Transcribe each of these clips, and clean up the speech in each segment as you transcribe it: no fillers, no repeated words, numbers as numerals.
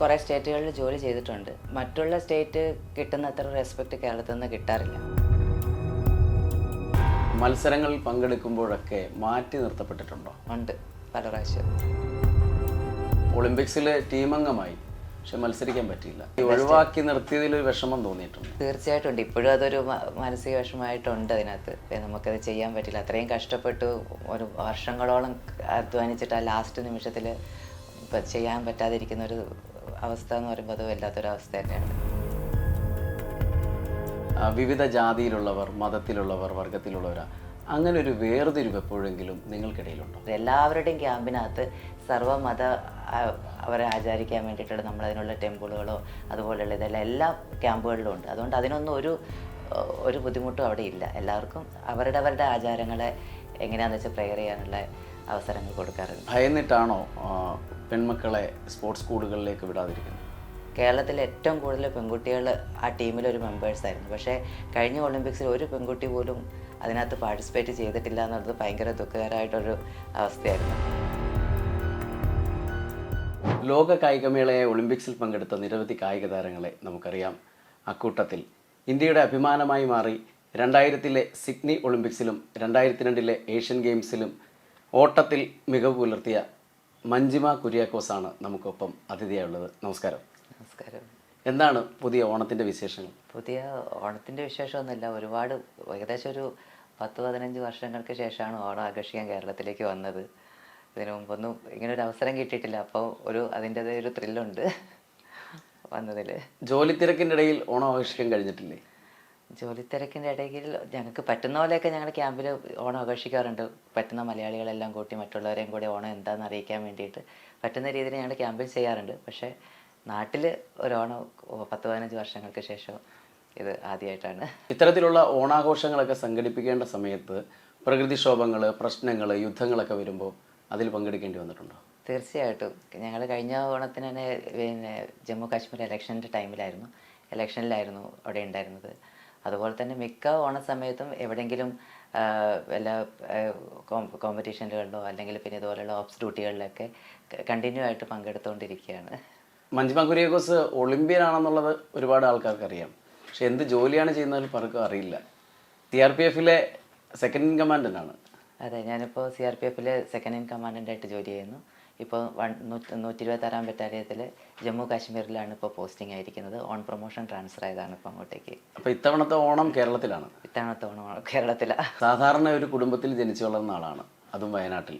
കുറേ സ്റ്റേറ്റുകളിൽ ജോലി ചെയ്തിട്ടുണ്ട്. മറ്റുള്ള സ്റ്റേറ്റ് കിട്ടുന്ന അത്ര റെസ്പെക്റ്റ് കേരളത്തിൽ നിന്ന് കിട്ടാറില്ല. മത്സരങ്ങളിൽ പങ്കെടുക്കുമ്പോഴൊക്കെ മാറ്റി നിർത്തപ്പെട്ടിട്ടുണ്ടോ? ഉണ്ട്, പല പ്രാവശ്യം. ഒളിമ്പിക്സിൽ ടീമംഗമായി, പക്ഷെ മത്സരിക്കാൻ പറ്റിയില്ല. ഒഴിവാക്കി നിർത്തിയതിൽ ഒരു വിഷമം തോന്നിയിട്ടുണ്ട്? തീർച്ചയായിട്ടും ഉണ്ട്. ഇപ്പോഴും അതൊരു മാനസിക വിഷമമായിട്ടുണ്ട് അതിനകത്ത്. നമുക്കത് ചെയ്യാൻ പറ്റില്ല. അത്രയും കഷ്ടപ്പെട്ടു ഒരു വർഷങ്ങളോളം അധ്വാനിച്ചിട്ട് ആ ലാസ്റ്റ് നിമിഷത്തിൽ ചെയ്യാൻ പറ്റാതിരിക്കുന്ന ഒരു അവസ്ഥ എന്ന് പറയുമ്പോൾ അത് വല്ലാത്തൊരവസ്ഥ തന്നെയാണ്. വിവിധ ജാതിയിലുള്ളവർ, മതത്തിലുള്ളവർ, വർഗത്തിലുള്ളവർ, അങ്ങനെ ഒരു വേർതിരിവ് എപ്പോഴെങ്കിലും നിങ്ങൾക്കിടയിലുണ്ടോ? എല്ലാവരുടെയും ക്യാമ്പിനകത്ത് സർവ്വമത അവരെ ആചരിക്കാൻ വേണ്ടിയിട്ടുള്ള നമ്മളതിനുള്ള ടെമ്പിളുകളോ അതുപോലെയുള്ള ഇതെല്ലാം എല്ലാ ക്യാമ്പുകളിലും ഉണ്ട്. അതുകൊണ്ട് അതിനൊന്നും ഒരു ബുദ്ധിമുട്ടും അവിടെ ഇല്ല. എല്ലാവർക്കും അവരുടെ ആചാരങ്ങളെ എങ്ങനെയാണെന്ന് വെച്ചാൽ പ്രെയർ ചെയ്യാനുള്ള അവസരങ്ങൾ കൊടുക്കാറുണ്ട്. ഭയന്നിട്ടാണോ പെൺമക്കളെ സ്പോർട്സ് സ്കൂളുകളിലേക്ക് വിടാതിരിക്കുന്നത്? കേരളത്തിൽ ഏറ്റവും കൂടുതൽ പെൺകുട്ടികൾ ആ ടീമിലൊരു മെമ്പേഴ്സായിരുന്നു. പക്ഷേ കഴിഞ്ഞ ഒളിമ്പിക്സിൽ ഒരു പെൺകുട്ടി പോലും അതിനകത്ത് പാർട്ടിസിപ്പേറ്റ് ചെയ്തിട്ടില്ല എന്നുള്ളത് ഭയങ്കര ദുഃഖകരമായിട്ടൊരു അവസ്ഥയായിരുന്നു. ലോക കായികമേളയെ ഒളിമ്പിക്സിൽ പങ്കെടുത്ത നിരവധി കായിക താരങ്ങളെ നമുക്കറിയാം. അക്കൂട്ടത്തിൽ ഇന്ത്യയുടെ അഭിമാനമായി മാറി 2000-ലെ സിഡ്നി ഒളിമ്പിക്സിലും 2002-ലെ ഏഷ്യൻ ഗെയിംസിലും ഓട്ടത്തിൽ മികവ് പുലർത്തിയ മഞ്ജിമ കുര്യാക്കോസാണ് നമുക്കൊപ്പം അതിഥിയായുള്ളത്. നമസ്കാരം. നമസ്കാരം. എന്താണ് പുതിയ ഓണത്തിൻ്റെ വിശേഷങ്ങൾ? പുതിയ ഓണത്തിൻ്റെ വിശേഷമൊന്നുമില്ല. ഏകദേശം ഒരു 10-15 വർഷങ്ങൾക്ക് ശേഷമാണ് ഓണം ആഘോഷിക്കാൻ കേരളത്തിലേക്ക് വന്നത്. ഇതിനു മുമ്പൊന്നും ഇങ്ങനൊരു അവസരം കിട്ടിയിട്ടില്ല. അപ്പോൾ അതിൻ്റെതായ ഒരു ത്രില്ലുണ്ട് വന്നതിൽ. ജോലി തിരക്കിൻ്റെ ഇടയിൽ ഓണം ആഘോഷിക്കാൻ കഴിഞ്ഞിട്ടില്ലേ? ജോലി തിരക്കിൻ്റെ ഇടയിൽ ഞങ്ങൾക്ക് പറ്റുന്ന പോലെയൊക്കെ ഞങ്ങളുടെ ക്യാമ്പിൽ ഓണം ആഘോഷിക്കാറുണ്ട്. പറ്റുന്ന മലയാളികളെല്ലാം കൂട്ടി മറ്റുള്ളവരെയും കൂടി ഓണം എന്താണെന്ന് അറിയിക്കാൻ വേണ്ടിയിട്ട് പറ്റുന്ന രീതിയിൽ ഞങ്ങളുടെ ക്യാമ്പിൽ ചെയ്യാറുണ്ട്. പക്ഷേ നാട്ടിൽ ഒരു ഓണം 10-15 വർഷങ്ങൾക്ക് ശേഷം ഇത് ആദ്യമായിട്ടാണ്. ഇത്തരത്തിലുള്ള ഓണാഘോഷങ്ങളൊക്കെ സംഘടിപ്പിക്കേണ്ട സമയത്ത് പ്രകൃതിക്ഷോഭങ്ങൾ, പ്രശ്നങ്ങൾ, യുദ്ധങ്ങളൊക്കെ വരുമ്പോൾ അതിൽ പങ്കെടുക്കേണ്ടി വന്നിട്ടുണ്ടോ? തീർച്ചയായിട്ടും. ഞങ്ങൾ കഴിഞ്ഞ ഓണത്തിന് തന്നെ ജമ്മു കാശ്മീർ ഇലക്ഷനിലായിരുന്നു അവിടെ ഉണ്ടായിരുന്നത്. അതുപോലെ തന്നെ മിക്ക ഓണ സമയത്തും എവിടെയെങ്കിലും വല്ല കോമ്പറ്റീഷനുകളിലോ അല്ലെങ്കിൽ പിന്നെ ഇതുപോലെയുള്ള ഓപ്സ് ഡ്യൂട്ടികളിലൊക്കെ കണ്ടിന്യൂ ആയിട്ട് പങ്കെടുത്തുകൊണ്ടിരിക്കുകയാണ്. മഞ്ജിമ കുര്യാക്കോസ് ഒളിമ്പ്യൻ ആണെന്നുള്ളത് ഒരുപാട് ആൾക്കാർക്ക് അറിയാം. പക്ഷെ എന്ത് ജോലിയാണ് ചെയ്യുന്നത് പലർക്കും അറിയില്ല. CRPF-ലെ സെക്കൻഡ് ഇൻ കമാൻഡൻ്റാണ്. അതെ, ഞാനിപ്പോൾ CRPF-ലെ സെക്കൻഡ് ഇൻ കമാൻഡൻ്റായിട്ട് ജോലി ചെയ്യുന്നു. ഇപ്പോൾ 126-ാം ബറ്റാലിയത്തിൽ ജമ്മു കാശ്മീരിലാണ് ഇപ്പോൾ പോസ്റ്റിംഗ് ആയിരിക്കുന്നത്. ഓൺ പ്രൊമോഷൻ ട്രാൻസ്ഫർ ആയതാണ് ഇപ്പോൾ അങ്ങോട്ടേക്ക്. അപ്പോൾ ഇത്തവണത്തെ ഓണം കേരളത്തിലാണ്? ഇത്തവണത്തെ ഓണം കേരളത്തിലാണ്. സാധാരണ ഒരു കുടുംബത്തിൽ ജനിച്ചു വളർന്ന ആളാണ്, അതും വയനാട്ടിൽ.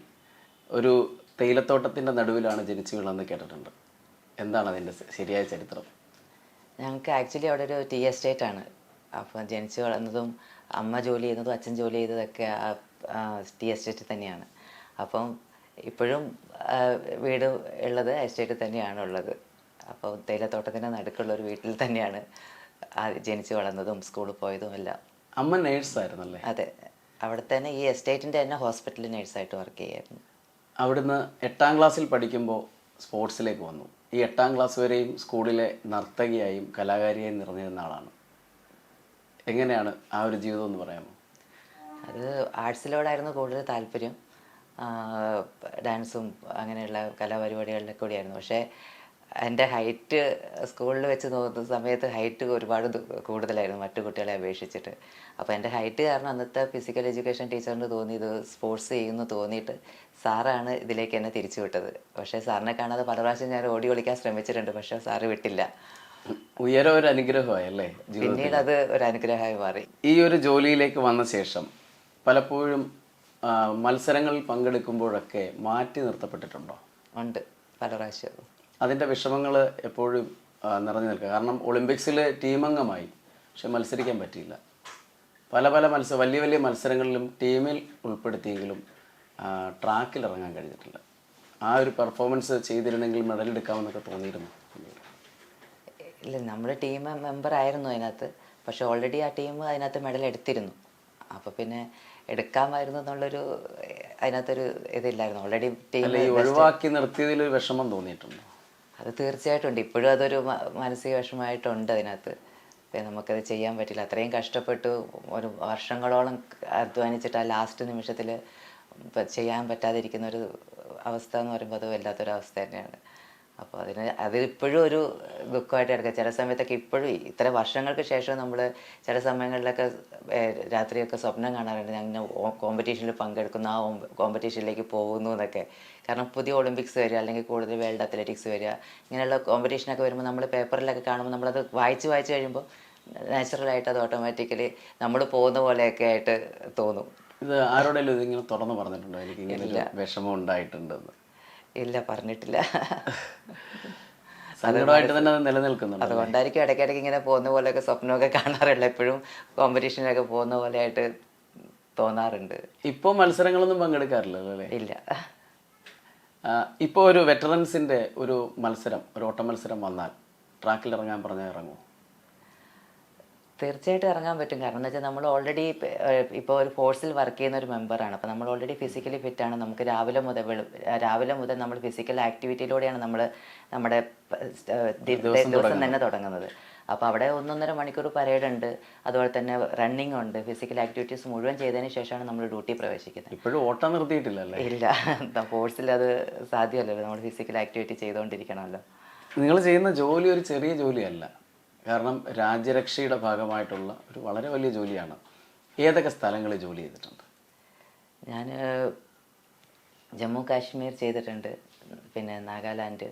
ഒരു തേയിലത്തോട്ടത്തിൻ്റെ നടുവിലാണ് ജനിച്ചു വളർന്ന് കേട്ടിട്ടുണ്ട്. എന്താണ് അതിൻ്റെ ശരിയായ ചരിത്രം? ഞങ്ങൾക്ക് ആക്ച്വലി അവിടെ ഒരു ടീ എസ്റ്റേറ്റ് ആണ്. അപ്പം ജനിച്ചു വളർന്നതും അമ്മ ജോലി ചെയ്യുന്നതും അച്ഛൻ ജോലി ചെയ്തതൊക്കെ ആ ടീ എസ്റ്റേറ്റിൽ തന്നെയാണ്. അപ്പം ഇപ്പോഴും വീട് ഉള്ളത് എസ്റ്റേറ്റിൽ തന്നെയാണ് ഉള്ളത്. അപ്പോൾ തേയിലത്തോട്ടത്തിൻ്റെ നടുക്കുള്ള ഒരു വീട്ടിൽ തന്നെയാണ് ജനിച്ചു വളർന്നതും സ്കൂളിൽ പോയതും എല്ലാം. അമ്മ നേഴ്സായിരുന്നല്ലേ? അതെ, അവിടെ തന്നെ ഈ എസ്റ്റേറ്റിൻ്റെ തന്നെ ഹോസ്പിറ്റലിൽ നേഴ്സായിട്ട് വർക്ക് ചെയ്യായിരുന്നു. അവിടുന്ന് 8ാം ക്ലാസ്സിൽ പഠിക്കുമ്പോൾ സ്പോർട്സിലേക്ക് വന്നു. ഈ 8ാം ക്ലാസ് വരെയും സ്കൂളിലെ നർത്തകിയായും കലാകാരിയായും നിറഞ്ഞിരുന്ന ആളാണ്. എങ്ങനെയാണ് ആ ഒരു ജീവിതം എന്ന് പറയാമോ? അത് ആർട്സിലോടായിരുന്നു കൂടുതൽ താല്പര്യം. ഡാൻസും അങ്ങനെയുള്ള കലാപരിപാടികളിലൊക്കെ കൂടിയായിരുന്നു. പക്ഷേ എൻ്റെ ഹൈറ്റ് സ്കൂളിൽ വെച്ച് നോക്കുന്ന സമയത്ത് ഹൈറ്റ് ഒരുപാട് കൂടുതലായിരുന്നു മറ്റു കുട്ടികളെ അപേക്ഷിച്ചിട്ട്. അപ്പോൾ എൻ്റെ ഹൈറ്റ് കാരണം അന്നത്തെ ഫിസിക്കൽ എഡ്യൂക്കേഷൻ ടീച്ചറിന് തോന്നി ഇത് സ്പോർട്സ് ചെയ്യുമെന്ന് തോന്നിയിട്ട് സാറാണ് ഇതിലേക്ക് എന്നെ തിരിച്ചു വിട്ടത്. പക്ഷേ സാറിനെ കാണാതെ പല പ്രാവശ്യം ഞാൻ ഓടി ഒളിക്കാൻ ശ്രമിച്ചിട്ടുണ്ട്. പക്ഷേ സാറ് വിട്ടില്ല. ഉയരം ഒരു അനുഗ്രഹമായല്ലേ? പിന്നീട് അത് ഒരു അനുഗ്രഹമായി മാറി. ഈ ഒരു ജോലിയിലേക്ക് വന്ന ശേഷം പലപ്പോഴും മത്സരങ്ങളിൽ പങ്കെടുക്കുമ്പോഴൊക്കെ മാറ്റി നിർത്തപ്പെട്ടിട്ടുണ്ടോ? ഉണ്ട്, പല പ്രാവശ്യം. അതിൻ്റെ വിഷമങ്ങൾ എപ്പോഴും നിറഞ്ഞു നിൽക്കുക. കാരണം ഒളിമ്പിക്സിൽ ടീമംഗമായി, പക്ഷെ മത്സരിക്കാൻ പറ്റിയില്ല. പല വലിയ മത്സരങ്ങളിലും ടീമിൽ ഉൾപ്പെടുത്തിയെങ്കിലും ട്രാക്കിൽ ഇറങ്ങാൻ കഴിഞ്ഞിട്ടില്ല. ആ ഒരു പെർഫോമൻസ് ചെയ്തിരുന്നെങ്കിൽ മെഡൽ എടുക്കാമെന്നൊക്കെ തോന്നിയിരുന്നു? ഇല്ല, നമ്മൾ ടീം മെമ്പർ ആയിരുന്നു അതിനകത്ത്. പക്ഷെ ഓൾറെഡി ആ ടീം അതിനകത്ത് മെഡൽ എടുത്തിരുന്നു. അപ്പോൾ പിന്നെ എടുക്കാമായിരുന്നു എന്നുള്ളൊരു അതിനകത്തൊരു ഇതില്ലായിരുന്നു. ഓൾറെഡി ടീം ഒഴിവാക്കി നിർത്തിയതിൽ ഒരു വിഷമം തോന്നിയിട്ടുണ്ടോ? അത് തീർച്ചയായിട്ടും ഉണ്ട്. ഇപ്പോഴും അതൊരു മാനസിക വിഷമമായിട്ടുണ്ട് അതിനകത്ത്. നമുക്കത് ചെയ്യാൻ പറ്റില്ല. അത്രയും കഷ്ടപ്പെട്ടു ഒരു വർഷങ്ങളോളം അധ്വാനിച്ചിട്ട് ആ ലാസ്റ്റ് നിമിഷത്തിൽ ചെയ്യാൻ പറ്റാതിരിക്കുന്ന ഒരു അവസ്ഥ എന്ന് പറയുമ്പോൾ അത് വല്ലാത്തൊരവസ്ഥ തന്നെയാണ്. അപ്പോൾ അതിലിപ്പോഴും ഒരു ദുഃഖമായിട്ട് കിടക്കുക. ചില സമയത്തൊക്കെ ഇപ്പോഴും ഇത്ര വർഷങ്ങൾക്ക് ശേഷം നമ്മൾ ചില സമയങ്ങളിലൊക്കെ രാത്രിയൊക്കെ സ്വപ്നം കാണാറുണ്ട്, ഞാൻ കോമ്പറ്റീഷനിൽ പങ്കെടുക്കുന്നു, ആ കോമ്പറ്റീഷനിലേക്ക് പോകുന്നു എന്നൊക്കെ. കാരണം പുതിയ ഒളിമ്പിക്സ് വരിക, അല്ലെങ്കിൽ കൂടുതൽ വേൾഡ് അത്ലറ്റിക്സ് വരിക, ഇങ്ങനെയുള്ള കോമ്പറ്റീഷനൊക്കെ വരുമ്പോൾ നമ്മൾ പേപ്പറിലൊക്കെ കാണുമ്പോൾ നമ്മളത് വായിച്ച് കഴിയുമ്പോൾ നാച്ചുറലായിട്ട് അത് ഓട്ടോമാറ്റിക്കലി നമ്മൾ പോകുന്ന പോലെയൊക്കെ ആയിട്ട് തോന്നും. ഇത് ആരോടെങ്കിലും ഇതിങ്ങനെ തുറന്നു പറഞ്ഞിട്ടുണ്ടോ, എനിക്ക് ഇങ്ങനെ ഒരു വിഷമം ഉണ്ടായിട്ടുണ്ടെന്ന്? ഇല്ല, പറഞ്ഞിട്ടില്ല. സങ്കടമായിട്ട് തന്നെ അത് നിലനിൽക്കുന്നുണ്ട്. അതുകൊണ്ടായിരിക്കും ഇടയ്ക്കിടയ്ക്ക് ഇങ്ങനെ പോകുന്ന പോലെയൊക്കെ സ്വപ്നമൊക്കെ കാണാറുള്ള, എപ്പോഴും കോമ്പറ്റീഷനൊക്കെ പോകുന്ന പോലെയായിട്ട് തോന്നാറുണ്ട്. ഇപ്പോൾ മത്സരങ്ങളൊന്നും പങ്കെടുക്കാറില്ലല്ലോ അല്ലേ? ഇല്ല. ഇപ്പോൾ ഒരു വെറ്ററൻസിൻ്റെ ഒരു മത്സരം, ഒരു ഓട്ട മത്സരം വന്നാൽ ട്രാക്കിൽ ഇറങ്ങാൻ പറഞ്ഞാൽ ഇറങ്ങുമോ? തീർച്ചയായിട്ടും ഇറങ്ങാൻ പറ്റും. കാരണം എന്ന് വെച്ചാൽ നമ്മൾ ഓൾറെഡി ഇപ്പോൾ ഒരു ഫോഴ്സിൽ വർക്ക് ചെയ്യുന്ന ഒരു മെമ്പറാണ്. അപ്പോൾ നമ്മൾ ഓൾറെഡി ഫിസിക്കലി ഫിറ്റാണ്. നമുക്ക് രാവിലെ മുതൽ നമ്മൾ ഫിസിക്കൽ ആക്ടിവിറ്റിയിലൂടെയാണ് നമ്മുടെ ദിവസം തന്നെ തുടങ്ങുന്നത്. അപ്പോൾ അവിടെ 1.5 മണിക്കൂർ പരേഡ് ഉണ്ട്, അതുപോലെ തന്നെ റണ്ണിങ് ഉണ്ട്. ഫിസിക്കൽ ആക്ടിവിറ്റീസ് മുഴുവൻ ചെയ്തതിന് ശേഷമാണ് നമ്മൾ ഡ്യൂട്ടി പ്രവേശിക്കുന്നത്. ഇപ്പോഴും ഓട്ടം നിർത്തിയിട്ടില്ലല്ലേ? ഇല്ല, ഫോഴ്സിൽ അത് സാധ്യമല്ലല്ലോ. നമ്മൾ ഫിസിക്കൽ ആക്ടിവിറ്റി ചെയ്തുകൊണ്ടിരിക്കണമല്ലോ. നിങ്ങൾ ചെയ്യുന്ന ജോലി ഒരു ചെറിയ ജോലിയല്ല. കാരണം രാജ്യരക്ഷയുടെ ഭാഗമായിട്ടുള്ള ഒരു വളരെ വലിയ ജോലിയാണ്. ഏതൊക്കെ സ്ഥലങ്ങളിൽ ജോലി ചെയ്തിട്ടുണ്ട്? ഞാൻ ജമ്മു കാശ്മീർ ചെയ്തിട്ടുണ്ട്, പിന്നെ നാഗാലാൻഡ്,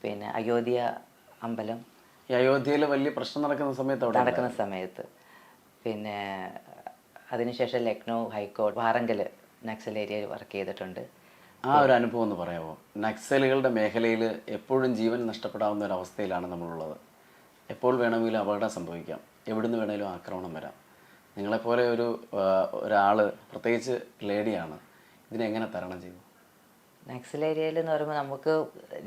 പിന്നെ അയോധ്യ അമ്പലം. ഈ അയോധ്യയിൽ വലിയ പ്രശ്നം നടക്കുന്ന സമയത്ത് പിന്നെ അതിനുശേഷം ലക്നൗ ഹൈക്കോടതി, വാറങ്കൽ നക്സൽ ഏരിയയിൽ വർക്ക് ചെയ്തിട്ടുണ്ട്. ആ ഒരു അനുഭവം ഒന്ന് പറയാമോ? നക്സലുകളുടെ മേഖലയിൽ എപ്പോഴും ജീവൻ നഷ്ടപ്പെടാവുന്ന ഒരു അവസ്ഥയിലാണ് നമ്മളുള്ളത്. എപ്പോൾ വേണമെങ്കിലും അപകടം സംഭവിക്കാം, എവിടുന്ന് വേണമെങ്കിലും ആക്രമണം വരാം. നിങ്ങളെപ്പോലെ ഒരാൾ, പ്രത്യേകിച്ച് ലേഡിയാണ്, ഇതിനെങ്ങനെ തരണം ചെയ്തു? നക്സൽ ഏരിയയിൽ എന്ന് പറയുമ്പോൾ നമുക്ക്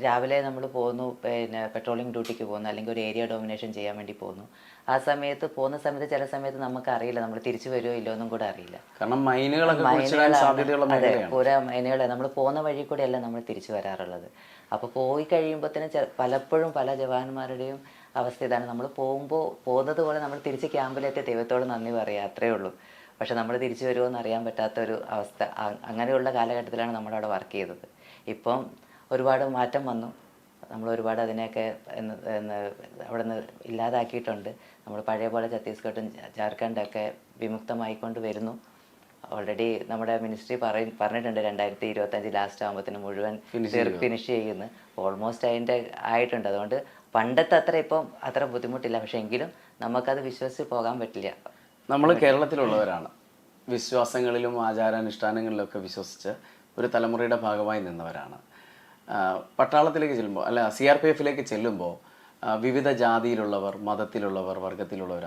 രാവിലെ നമ്മൾ പോകുന്നു, പിന്നെ പെട്രോളിംഗ് ഡ്യൂട്ടിക്ക് പോകുന്നു, അല്ലെങ്കിൽ ഒരു ഏരിയ ഡോമിനേഷൻ ചെയ്യാൻ വേണ്ടി പോകുന്നു. ആ സമയത്ത് പോകുന്ന സമയത്ത് ചില സമയത്ത് നമുക്ക് അറിയില്ല നമ്മൾ തിരിച്ചു വരുമോ ഇല്ലോ എന്നും കൂടെ അറിയില്ല. കാരണം മൈനുകളാണ്, പൂര മൈനുകളെ നമ്മൾ പോകുന്ന വഴി കൂടെയല്ല നമ്മൾ തിരിച്ചു വരാറുള്ളത്. അപ്പോൾ പോയി കഴിയുമ്പോഴത്തേനും പലപ്പോഴും പല ജവാന്മാരുടെയും അവസ്ഥ ഇതാണ്, നമ്മൾ പോകുന്നത് പോലെ നമ്മൾ തിരിച്ച് ക്യാമ്പിലെത്തി ദൈവത്തോട് നന്ദി പറയുക, അത്രയേ ഉള്ളൂ. പക്ഷെ നമ്മൾ തിരിച്ചു വരുമോ എന്ന് അറിയാൻ പറ്റാത്തൊരു അവസ്ഥ. അങ്ങനെയുള്ള കാലഘട്ടത്തിലാണ് നമ്മളവിടെ വർക്ക് ചെയ്തത്. ഇപ്പം ഒരുപാട് മാറ്റം വന്നു, നമ്മൾ ഒരുപാട് അതിനെയൊക്കെ അവിടെ നിന്ന് ഇല്ലാതാക്കിയിട്ടുണ്ട്. നമ്മൾ പഴയ പോലെ ഛത്തീസ്ഗഡും ജാർഖണ്ഡൊക്കെ വിമുക്തമായിക്കൊണ്ട് വരുന്നു. ഓൾറെഡി നമ്മുടെ മിനിസ്ട്രി പറഞ്ഞിട്ടുണ്ട് 2025 ലാസ്റ്റ് ആകുമ്പോഴത്തേന് മുഴുവൻ ഫിനിഷ് ചെയ്യുന്നു. ഓൾമോസ്റ്റ് അതിൻ്റെ ആയിട്ടുണ്ട്. അതുകൊണ്ട് പണ്ടത്തെ അത്ര ബുദ്ധിമുട്ടില്ല. പക്ഷെ എങ്കിലും നമുക്കത് വിശ്വസിച്ച് പോകാൻ പറ്റില്ല. നമ്മൾ കേരളത്തിലുള്ളവരാണ്, വിശ്വാസങ്ങളിലും ആചാരാനുഷ്ഠാനങ്ങളിലൊക്കെ വിശ്വസിച്ച് ഒരു തലമുറയുടെ ഭാഗമായി നിന്നവരാണ്. പട്ടാളത്തിലേക്ക് ചെല്ലുമ്പോൾ, അല്ല CRPF ചെല്ലുമ്പോൾ വിവിധ ജാതിയിലുള്ളവർ, മതത്തിലുള്ളവർ, വർഗത്തിലുള്ളവർ,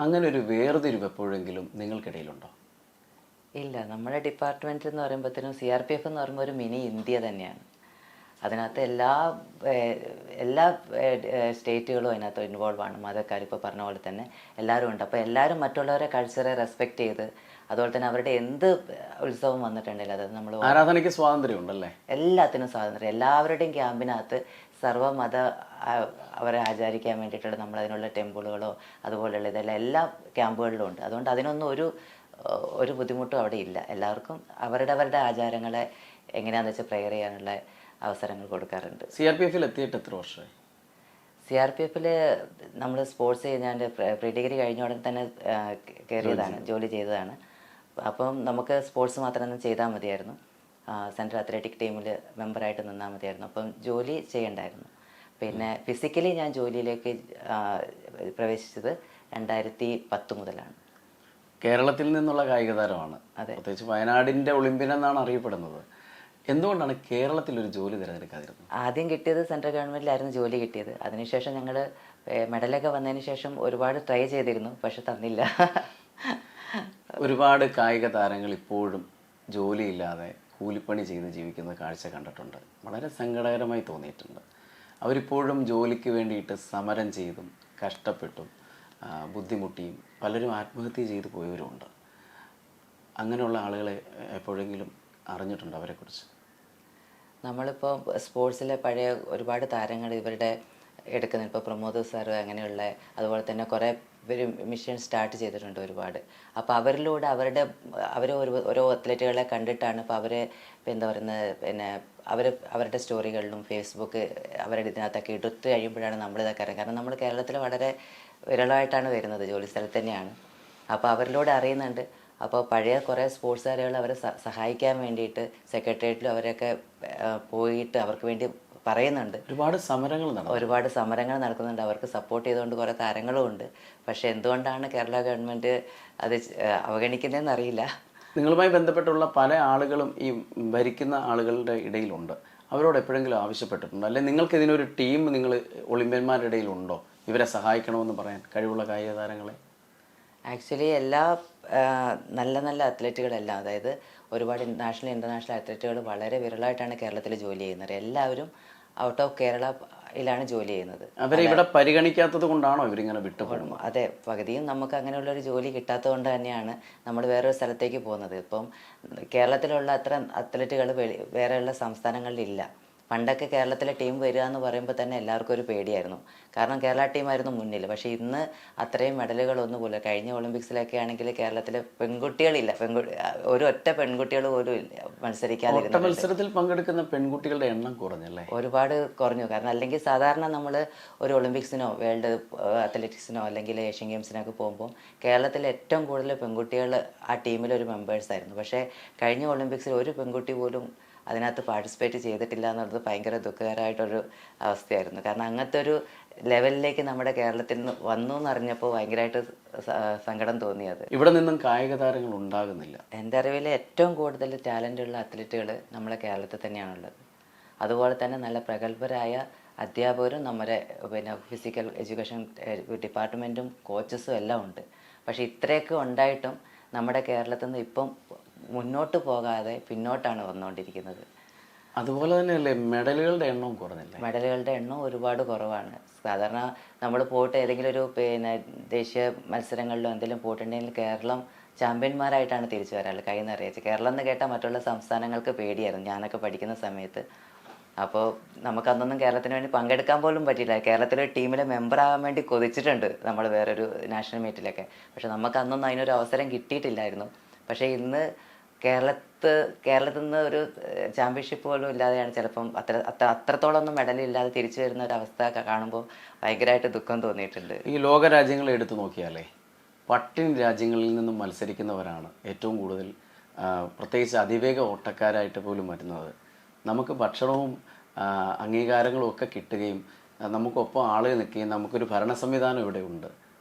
അങ്ങനെ ഒരു വേർതിരിവ് എപ്പോഴെങ്കിലും നിങ്ങൾക്കിടയിലുണ്ടോ? ഇല്ല, നമ്മുടെ ഡിപ്പാർട്ട്മെൻറ്റ് എന്ന് പറയുമ്പോഴത്തേനും CRPF എന്ന് പറയുമ്പോൾ ഒരു മിനി ഇന്ത്യ തന്നെയാണ്. അതിനകത്ത് എല്ലാ സ്റ്റേറ്റുകളും അതിനകത്ത് ഇൻവോൾവ് ആണ്. മതക്കാർ ഇപ്പോൾ പറഞ്ഞ പോലെ തന്നെ എല്ലാവരും ഉണ്ട്. അപ്പോൾ എല്ലാവരും മറ്റുള്ളവരെ കൾച്ചറെ റെസ്പെക്റ്റ് ചെയ്ത്, അതുപോലെ തന്നെ അവരുടെ എന്ത് ഉത്സവം വന്നിട്ടുണ്ടെങ്കിൽ അത് നമ്മൾ ആരാധനയ്ക്ക് സ്വാതന്ത്ര്യം ഉണ്ടല്ലേ? എല്ലാത്തിനും സ്വാതന്ത്ര്യം. എല്ലാവരുടെയും ക്യാമ്പിനകത്ത് സർവ്വമത അവരെ ആചരിക്കാൻ വേണ്ടിയിട്ടുള്ള നമ്മളതിനുള്ള ടെമ്പിളുകളോ അതുപോലെയുള്ള ഇതെല്ലാം എല്ലാ ക്യാമ്പുകളിലും ഉണ്ട്. അതുകൊണ്ട് അതിനൊന്നും ഒരു ബുദ്ധിമുട്ടും അവിടെ ഇല്ല. എല്ലാവർക്കും അവരുടെ ആചാരങ്ങളെ എങ്ങനെയാണെന്ന് വെച്ചാൽ പ്രെയർ ചെയ്യാനുള്ള അവസരങ്ങൾ കൊടുക്കാറുണ്ട്. CRPF എത്തിയിട്ട് എത്ര വർഷമായി? CRPF നമ്മൾ സ്പോർട്സ് ഞാൻ പ്രീ ഡിഗ്രി കഴിഞ്ഞ ഉടനെ തന്നെ കയറിയതാണ്, ജോലി ചെയ്തതാണ്. അപ്പം നമുക്ക് സ്പോർട്സ് മാത്രം ചെയ്താൽ മതിയായിരുന്നു. സെൻട്രൽ അത്ലറ്റിക് ടീമിൽ മെമ്പറായിട്ട് നിന്നാൽ മതിയായിരുന്നു. അപ്പം ജോലി ചെയ്യണ്ടായിരുന്നു. പിന്നെ ഫിസിക്കലി ഞാൻ ജോലിയിലേക്ക് പ്രവേശിച്ചത് 2010 മുതലാണ്. കേരളത്തിൽ നിന്നുള്ള കായിക താരമാണ്, പ്രത്യേകിച്ച് വയനാടിൻ്റെ ഒളിമ്പ്യൻ എന്നാണ് അറിയപ്പെടുന്നത്. എന്തുകൊണ്ടാണ് കേരളത്തിൽ ഒരു ജോലി തിരഞ്ഞെടുക്കാതിരുന്നത്? ആദ്യം കിട്ടിയത് സെൻട്രൽ ഗവൺമെൻറ്റിലായിരുന്നു ജോലി കിട്ടിയത്. അതിനുശേഷം ഞങ്ങൾ മെഡലൊക്കെ വന്നതിന് ശേഷം ഒരുപാട് ട്രൈ ചെയ്തിരുന്നു, പക്ഷെ തന്നില്ല. ഒരുപാട് കായിക താരങ്ങൾ ഇപ്പോഴും ജോലിയില്ലാതെ കൂലിപ്പണി ചെയ്ത് ജീവിക്കുന്ന കാഴ്ച കണ്ടിട്ടുണ്ട്. വളരെ സങ്കടകരമായി തോന്നിയിട്ടുണ്ട്. അവരിപ്പോഴും ജോലിക്ക് വേണ്ടിയിട്ട് സമരം ചെയ്തും കഷ്ടപ്പെട്ടും ബുദ്ധിമുട്ടിയും പലരും ആത്മഹത്യ ചെയ്തു പോയവരുമുണ്ട്. അങ്ങനെയുള്ള ആളുകളെ എപ്പോഴെങ്കിലും അറിഞ്ഞിട്ടുണ്ടോ അവരെക്കുറിച്ച്? നമ്മളിപ്പോൾ സ്പോർട്സിലെ പഴയ ഒരുപാട് താരങ്ങൾ ഇവരുടെ എടുക്കുന്ന, ഇപ്പോൾ പ്രമോദ് സാർ അങ്ങനെയുള്ള, അതുപോലെ തന്നെ കുറേ ഒരു മിഷൻ സ്റ്റാർട്ട് ചെയ്തിട്ടുണ്ട് ഒരുപാട്. അപ്പോൾ അവരിലൂടെ അവർ ഓരോ അത്ലറ്റുകളെ കണ്ടിട്ടാണ് ഇപ്പോൾ അവർ എന്താ പറയുന്നത് പിന്നെ അവരുടെ സ്റ്റോറികളിലും ഫേസ്ബുക്ക് അവരുടെ ഇതിനകത്തൊക്കെ എടുത്ത് കഴിയുമ്പോഴാണ് നമ്മളിതൊക്കെ അറിയുന്നത്. കാരണം നമ്മൾ കേരളത്തിൽ വളരെ വിരളമായിട്ടാണ് വരുന്നത്, ജോലി സ്ഥലത്ത് തന്നെയാണ്. അപ്പോൾ അവരിലൂടെ അറിയുന്നുണ്ട്. അപ്പോൾ പഴയ കുറേ സ്പോർട്സുകാരുകൾ അവരെ സഹായിക്കാൻ വേണ്ടിയിട്ട് സെക്രട്ടേറിയറ്റിലും അവരൊക്കെ പോയിട്ട് അവർക്ക് വേണ്ടി പറയുന്നുണ്ട്. ഒരുപാട് സമരങ്ങൾ നടക്കുന്നുണ്ട്. അവർക്ക് സപ്പോർട്ട് ചെയ്തുകൊണ്ട് കുറേ താരങ്ങളും ഉണ്ട്. പക്ഷേ എന്തുകൊണ്ടാണ് കേരള ഗവൺമെൻറ് അത് അവഗണിക്കുന്നതെന്ന് അറിയില്ല. നിങ്ങളുമായി ബന്ധപ്പെട്ടുള്ള പല ആളുകളും ഈ ഭരിക്കുന്ന ആളുകളുടെ ഇടയിലുണ്ട്. അവരോട് എപ്പോഴെങ്കിലും ആവശ്യപ്പെട്ടിട്ടുണ്ടോ? അല്ലെങ്കിൽ നിങ്ങൾക്ക് ഇതിനൊരു ടീം നിങ്ങൾ ഒളിമ്പ്യന്മാരുടെ ഇടയിലുണ്ടോ ഇവരെ സഹായിക്കണമെന്ന് പറയാൻ കഴിവുള്ള കായിക താരങ്ങളെ? ആക്ച്വലി എല്ലാ നല്ല നല്ല അത്ലറ്റുകളെല്ലാം, അതായത് ഒരുപാട് നാഷണൽ ഇൻ്റർനാഷണൽ അത്ലറ്റുകൾ വളരെ വിരളമായിട്ടാണ് കേരളത്തിൽ ജോലി ചെയ്യുന്നത്. എല്ലാവരും ഔട്ട് ഓഫ് കേരളയിലാണ് ജോലി ചെയ്യുന്നത്. അവരെ ഇവിടെ പരിഗണിക്കാത്തത് കൊണ്ടാണോ ഇവരിങ്ങനെ വിട്ടുപോകും? അതെ, പകുതിയും നമുക്ക് അങ്ങനെയുള്ളൊരു ജോലി കിട്ടാത്തത് കൊണ്ട് തന്നെയാണ് നമ്മൾ വേറൊരു സ്ഥലത്തേക്ക് പോകുന്നത്. ഇപ്പം കേരളത്തിലുള്ള അത്ര അത്ലറ്റുകൾ വേറെയുള്ള സംസ്ഥാനങ്ങളിലില്ല. പണ്ടൊക്കെ കേരളത്തിലെ ടീം വരിക എന്ന് പറയുമ്പോൾ തന്നെ എല്ലാവർക്കും ഒരു പേടിയായിരുന്നു. കാരണം കേരള ടീമായിരുന്നു മുന്നിൽ. പക്ഷേ ഇന്ന് അത്രയും മെഡലുകളൊന്നും പോലും. കഴിഞ്ഞ ഒളിമ്പിക്സിലൊക്കെ ആണെങ്കിൽ കേരളത്തിൽ പെൺകുട്ടികളില്ല, ഒരു ഒറ്റ പെൺകുട്ടികൾ പോലും മത്സരിക്കാതിരുന്നു. മത്സരത്തിൽ പങ്കെടുക്കുന്ന പെൺകുട്ടികളുടെ എണ്ണം കുറഞ്ഞല്ലേ? ഒരുപാട് കുറഞ്ഞു. കാരണം അല്ലെങ്കിൽ സാധാരണ നമ്മൾ ഒരു ഒളിമ്പിക്സിനോ വേൾഡ് അത്ലറ്റിക്സിനോ അല്ലെങ്കിൽ ഏഷ്യൻ ഗെയിംസിനൊക്കെ പോകുമ്പോൾ കേരളത്തിൽ ഏറ്റവും കൂടുതൽ പെൺകുട്ടികൾ ആ ടീമിലൊരു മെമ്പേഴ്സായിരുന്നു. പക്ഷേ കഴിഞ്ഞ ഒളിമ്പിക്സിൽ ഒരു പെൺകുട്ടി പോലും അതിനകത്ത് പാർട്ടിസിപ്പേറ്റ് ചെയ്തിട്ടില്ല എന്നുള്ളത് ഭയങ്കര ദുഃഖകരമായിട്ടൊരു അവസ്ഥയായിരുന്നു. കാരണം അങ്ങനത്തെ ഒരു ലെവലിലേക്ക് നമ്മുടെ കേരളത്തിൽ നിന്ന് വന്നു എന്നറിഞ്ഞപ്പോൾ ഭയങ്കരമായിട്ട് സങ്കടം തോന്നിയത്. ഇവിടെ നിന്നും കായിക താരങ്ങൾ ഉണ്ടാകുന്നില്ല. എൻ്റെ അറിവിൽ ഏറ്റവും കൂടുതൽ ടാലൻ്റുള്ള അത്ലറ്റുകൾ നമ്മളെ കേരളത്തിൽ തന്നെയാണുള്ളത്. അതുപോലെ തന്നെ നല്ല പ്രഗത്ഭരായ അധ്യാപകരും നമ്മുടെ ഫിസിക്കൽ എഡ്യൂക്കേഷൻ ഡിപ്പാർട്ട്മെൻറ്റും കോച്ചസും എല്ലാം ഉണ്ട്. പക്ഷേ ഇത്രയൊക്കെ ഉണ്ടായിട്ടും നമ്മുടെ കേരളത്തിൽ നിന്ന് ഇപ്പം മുന്നോട്ട് പോകാതെ പിന്നോട്ടാണ് വന്നുകൊണ്ടിരിക്കുന്നത്. അതുപോലെ തന്നെയല്ലേ മെഡലുകളുടെ എണ്ണവും കുറഞ്ഞില്ല? മെഡലുകളുടെ എണ്ണം ഒരുപാട് കുറവാണ്. സാധാരണ നമ്മൾ പോയിട്ട് ഏതെങ്കിലും ഒരു ദേശീയ മത്സരങ്ങളിലോ എന്തെങ്കിലും പോയിട്ടുണ്ടെങ്കിൽ കേരളം ചാമ്പ്യന്മാരായിട്ടാണ് തിരിച്ചു വരാറ്, കൈ നിറയിച്ച്. കേരളം എന്ന് കേട്ടാൽ മറ്റുള്ള സംസ്ഥാനങ്ങൾക്ക് പേടിയായിരുന്നു ഞാനൊക്കെ പഠിക്കുന്ന സമയത്ത്. അപ്പോൾ നമുക്കന്നൊന്നും കേരളത്തിന് വേണ്ടി പങ്കെടുക്കാൻ പോലും പറ്റില്ല. കേരളത്തിലെ ടീമിലെ മെമ്പറാകാൻ വേണ്ടി കൊതിച്ചിട്ടുണ്ട് നമ്മൾ വേറൊരു നാഷണൽ മീറ്റിലൊക്കെ. പക്ഷെ നമുക്ക് അന്നൊന്നും അതിനൊരു അവസരം കിട്ടിയിട്ടില്ലായിരുന്നു. പക്ഷേ ഇന്ന് കേരളത്തിൽ നിന്ന് ഒരു ചാമ്പ്യൻഷിപ്പ് പോലും ഇല്ലാതെയാണ് ചിലപ്പം അത്രത്തോളം ഒന്നും മെഡൽ ഇല്ലാതെ തിരിച്ചു വരുന്ന ഒരു അവസ്ഥ കാണുമ്പോൾ ഭയങ്കരമായിട്ട് ദുഃഖം തോന്നിയിട്ടുണ്ട്. ഈ ലോക രാജ്യങ്ങളെ എടുത്തു നോക്കിയാലേ പട്ടിണി രാജ്യങ്ങളിൽ നിന്നും മത്സരിക്കുന്നവരാണ് ഏറ്റവും കൂടുതൽ, പ്രത്യേകിച്ച് അതിവേഗ ഓട്ടക്കാരായിട്ട് പോലും വരുന്നത്. നമുക്ക് ഭക്ഷണവും അംഗീകാരങ്ങളും ഒക്കെ കിട്ടുകയും നമുക്കൊപ്പം ആളുകൾ നിൽക്കുകയും നമുക്കൊരു ഭരണ സംവിധാനം ഇവിടെ ഉണ്ട്.